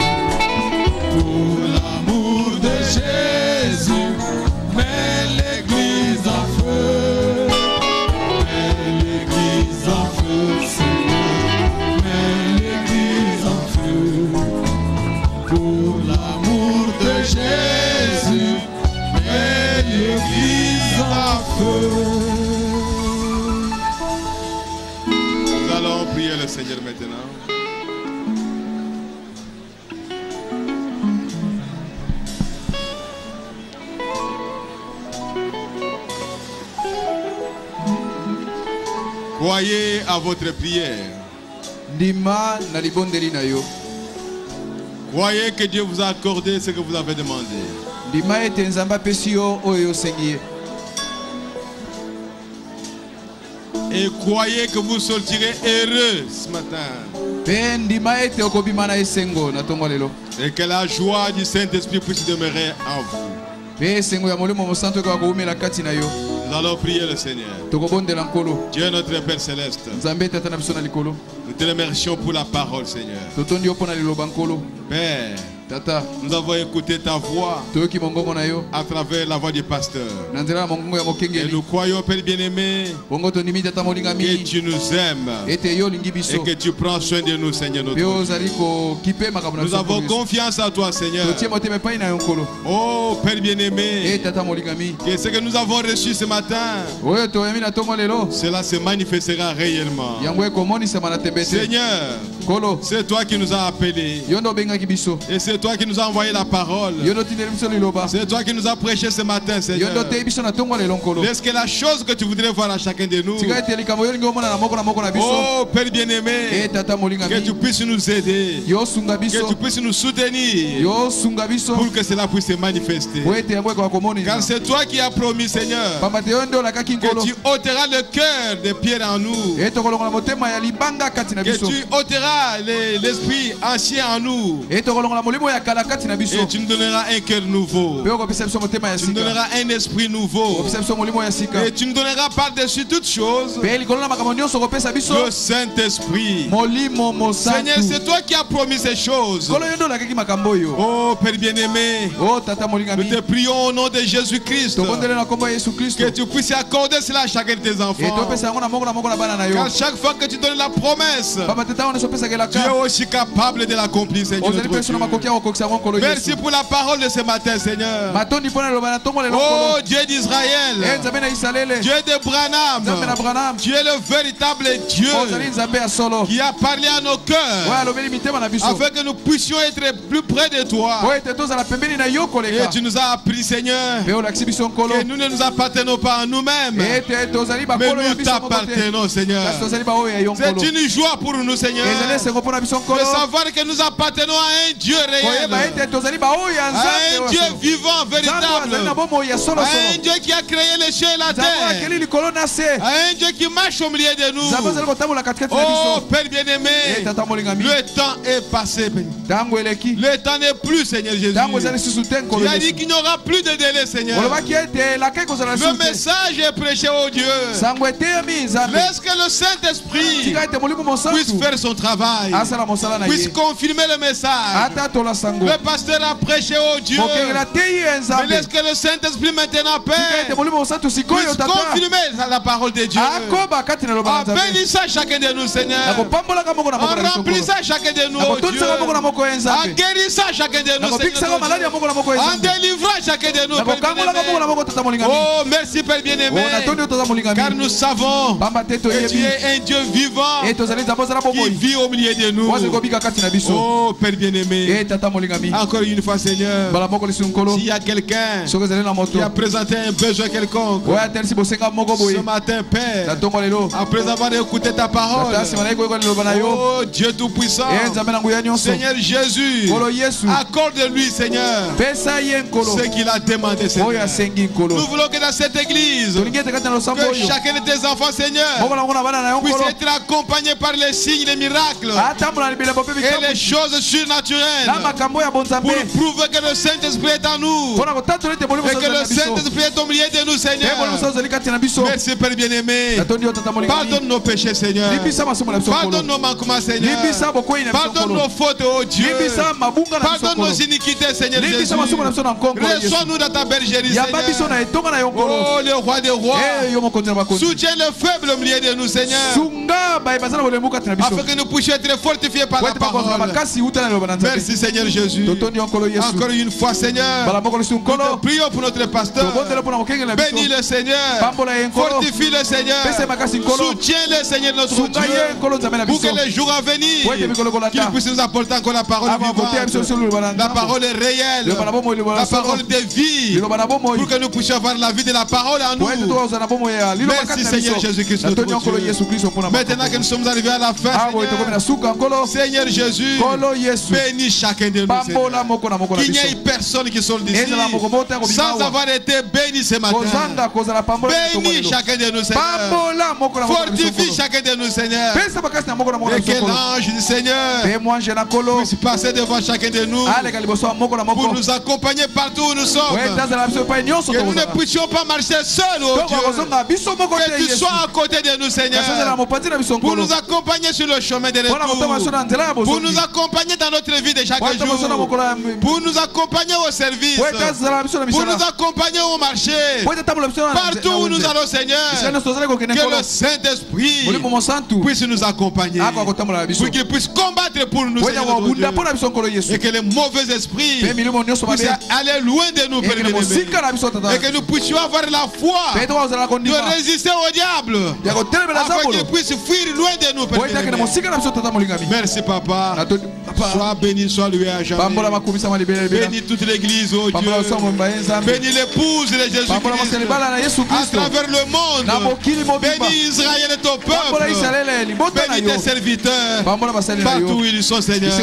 Pour l'amour de Jésus, mets l'église en feu. Mets l'église en feu, Seigneur. Mets l'église en feu. Pour l'amour de Jésus, mets l'église en feu. Nous allons prier le Seigneur maintenant. Croyez à votre prière. Ndima na libondeli na yo. Croyez que Dieu vous a accordé ce que vous avez demandé. Ndima ete nzamba pesi yo oyo sengi. Et croyez que vous sortirez heureux ce matin. Pe ndima ete okobima na esengo na tongo lelo. Et que la joie du Saint-Esprit puisse demeurer en vous. Pe esengo ya molimo mosanto ko akoumela kati na yo. Nous allons prier le Seigneur. Tokobondela nkolo. Dieu notre Père Céleste, Nzambe tata na biso na likolo. nous te remercions pour la parole, Seigneur. Totondi yo pona liloba nkolo. Père, Tata, nous avons écouté ta voix toyoki mongongo na yo. à travers la voix du pasteur. Na nzela na mongongo ya Et mokengeli. nous croyons, Père bien-aimé, Bongo tonimi tata que molingami. tu nous aimes Ete yo lingi et biso. que tu prends soin de nous, Seigneur notre Pe Dieu. ozali ko kipe makambo na Nous biso. avons confiance en toi, Seigneur. Totie motema epai na yo nkolo. Oh, Père E bien-aimé, tata molingami. que ce que nous avons reçu ce matin, Oyo toyami na tongo lelo. cela se manifestera réellement. Yango ekomonisama na tembe te. Seigneur, Kolo, c'est toi qui nous as appelés. yo ndo obengaki biso. Et c'est toi qui nous as envoyé la parole. Yo ndo tindeli biso liloba. C'est toi qui nous as prêché ce matin, Yo Seigneur. ndo teyi biso na tongo lelo nkolo. Est-ce que la chose que tu voudrais voir à chacun de nous, Tika ete likambo yo lingi omona na moko na biso. oh Père E bien-aimé, tata que molingami. tu puisses nous aider, Yo sunga que biso. tu puisses nous soutenir Yo sunga biso. pour que cela puisse se manifester. Po ete yango ekoka komonisa. Car c'est toi qui as promis, Seigneur, Pamba te yo ndo olakaki que nkolo. tu ôteras le cœur des pierres en nous, E tokolongola motema ya libanga kati na que biso. tu ôteras l'esprit ancien en nous, E tokolongola molimo ya kala kati na biso. et tu nous donneras un cœur nouveau, Pe okopesa biso motema ya tu nous sika. donneras un esprit nouveau, Okopesa biso molimo ya sika. et tu nous donneras par-dessus toutes choses Pe likolo na makambo nyonso okopesa biso. le Saint-Esprit. Molimo mosantu. Seigneur, c'est toi qui as promis ces choses. Kolo yo ndo olakaki makambo oyo. Oh Père bien-aimé, Oh tata nous molingami. te prions au nom de Jésus-Christ Tokondele na kombo ya Yesu Kristo. que tu puisses accorder cela à chacun de tes E enfants. topesa yango na moko na bana na yo. Car chaque fois que tu donnes la promesse, Pamba teta wana sopesa tu es kelaka. aussi capable de l'accomplir, Seigneur. Ozali notre peso na Dieu. makoki ya kokokisa yango nkolo Merci Yesu. pour la parole de ce matin, Seigneur. Matondi mpona liloba na tongo lelo Oh nkolo. Dieu E d'Israël, nzambe na Isalele. Dieu de Nzambe na Branham, Branham. tu es le véritable Dieu Ozali nzambe ya solo. qui a parlé à nos Oyo cœurs alobeli mitema na biso. afin que nous puissions être plus près de toi. Oyo ete tozala pembeni na yo Et koleka. tu nous as appris, Seigneur, Pe olakisi biso nkolo. que nous ne nous appartenons pas à nous-mêmes, E ete tozali mais bakolo ya nous biso moko te. t'appartenons, Seigneur. Kasi tozali baoyo ya yo nkolo. C'est une joie pour nous, Seigneur, Ezali esengo mpona biso de nkolo. savoir que nous appartenons à un Dieu réel, Koyeba ete tozali baoyo ya à un nzambe. Dieu vivant, Nzambe azali na véritable, bomoi ya solo à un solo. Dieu qui a créé les cieux et la Nzambe terre, akeli likolo na se. à un Dieu qui marche au milieu de Nzambe azali nous. kotambola katikati na Oh biso. Père E bien-aimé, tata molingami. le temps est passé. Tango eleki. Le temps n'est plus, Seigneur Jésus. Tango ezali susu te nkolo Tu as dit Yesu. qu'il n'y aura plus de délai, Seigneur. olobaki ete lakai kozala Le susu te. message est prêché au Dieu. Sango eteyami nzambe. Laisse que le Saint-Esprit Tika ete molimo puisse mosantu faire son travail, asala mosala na puisse ye. confirmer le message. Ata tola sango. Le pasteur a prêché au Dieu. Mokengela teyi ye Mais nzambe. laisse que le Saint-Esprit maintenant, Tika ete Père, molimo mosantu sikoyo puisse tata. confirmer la parole de Dieu. Akoba kati na loba na En nzambe. bénissant chacun de nous, Seigneur. Nakopambolaka moko na moko En na biso nkolo. remplissant chacun de nous, oh Dieu. Nakotonisaka moko na moko ye En nzambe. guérissant chacun de nous, Nakobikisaka Seigneur. maladi ya moko na moko ye En nzambe. délivrant chacun de nous, Père Nakokangolaka moko na bien-aimé. moko tata molingami. Oh, merci, Père bien-aimé. Oh, natondi yo toza molingami. Car nous savons Pamba te que tu toyebi. es un Dieu vivant E tozali nzambe ozala qui bomoi. vit au milieu de nous. Wazali kobika kati na biso. Oh, Père bien-aimé. E tata molingami. Encore une fois, Seigneur, Bala moko lisu nkolo. s'il y a quelqu'un Soki ezali na moto. qui a présenté un besoin quelconque Oyo atelisi bosenga moko boye. ce matin, Na Père, tongo lelo. après avoir écouté ta parole, Tata nsima na ye koyoka liloba na yo. oh Dieu Tout-Puissant, E nzambe na nguya nyonso. Seigneur Jésus, Nkolo Yesu. accorde-lui, Seigneur, Pesa ye nkolo. ce qu'il a demandé, Oyo Seigneur. asengi nkolo. Nous voulons que dans cette église, Tolingi ete kati na losambo que oyo. chacun de tes enfants, Seigneur, Moko na moko na bana na yo puisse nkolo. être accompagné par les signes, les miracles, miracles et les choses surnaturelles pour prouver que le Saint-Esprit est en nous et que le Saint-Esprit est au milieu de nous, Seigneur. Merci, Père bien-aimé. Pardonne nos péchés, Seigneur. Pardonne nos manquements, Seigneur. Pardonne nos fautes, oh Dieu. Pardonne nos iniquités, Seigneur Jésus. Reçois-nous dans ta bergerie, Seigneur. Oh, le roi des rois. Soutiens le faible au milieu de nous, Seigneur. Afin que nous puissions être fortifiés par la parole. Merci, Seigneur Jésus. Encore une fois, Seigneur. Nous te prions pour notre pasteur. Bénis le Seigneur. Fortifie le Seigneur. Soutiens le Seigneur notre Dieu. Pour que les jours à venir, qu'il puisse nous apporter encore la parole vivante. La parole est réelle. La parole de vie. Pour que nous puissions avoir la vie de la parole en nous. Merci, Seigneur Jésus-Christ. Maintenant que nous sommes arrivés à la fin, Seigneur Jésus, bénis chacun de nous, Seigneur. Qu'il n'y ait personne qui sorte d'ici sans avoir été béni ce matin. Bénis chacun de nous, Seigneur. Fortifie chacun de nous, Seigneur. Et que l'ange du Seigneur puisse passer devant chacun de nous pour nous accompagner partout où nous sommes. Que nous ne puissions pas marcher seuls, oh Dieu. Que tu sois à côté de nous, Seigneur. Pour nous accompagner sur le chemin de retour. Pour nous accompagner dans notre vie de chaque jour. Pour nous accompagner au service. Pour nous accompagner au marché. Partout où nous allons, Seigneur. Que le Saint-Esprit puisse nous accompagner. Pour qu'il puisse combattre pour nous, Seigneur. Et que les mauvais esprits puissent aller loin de nous, Père bien-aimé. Et que nous puissions avoir la foi de résister au diable. Afin qu'il puisse fuir loin de nous, Père bien-aimé. Merci, Papa. Sois béni, sois loué à jamais. Bénis toute l'église, oh Dieu. Bénis l'épouse de Jésus-Christ à travers le monde. Bénis Israël et ton peuple. Bénis tes serviteurs partout où ils sont, Seigneur,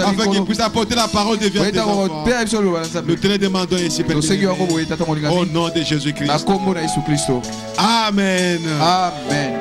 afin qu'ils puissent apporter la parole de vie à tes enfants. Nous te le demandons ici, Père, au nom de Jésus-Christ. Amen. Amen.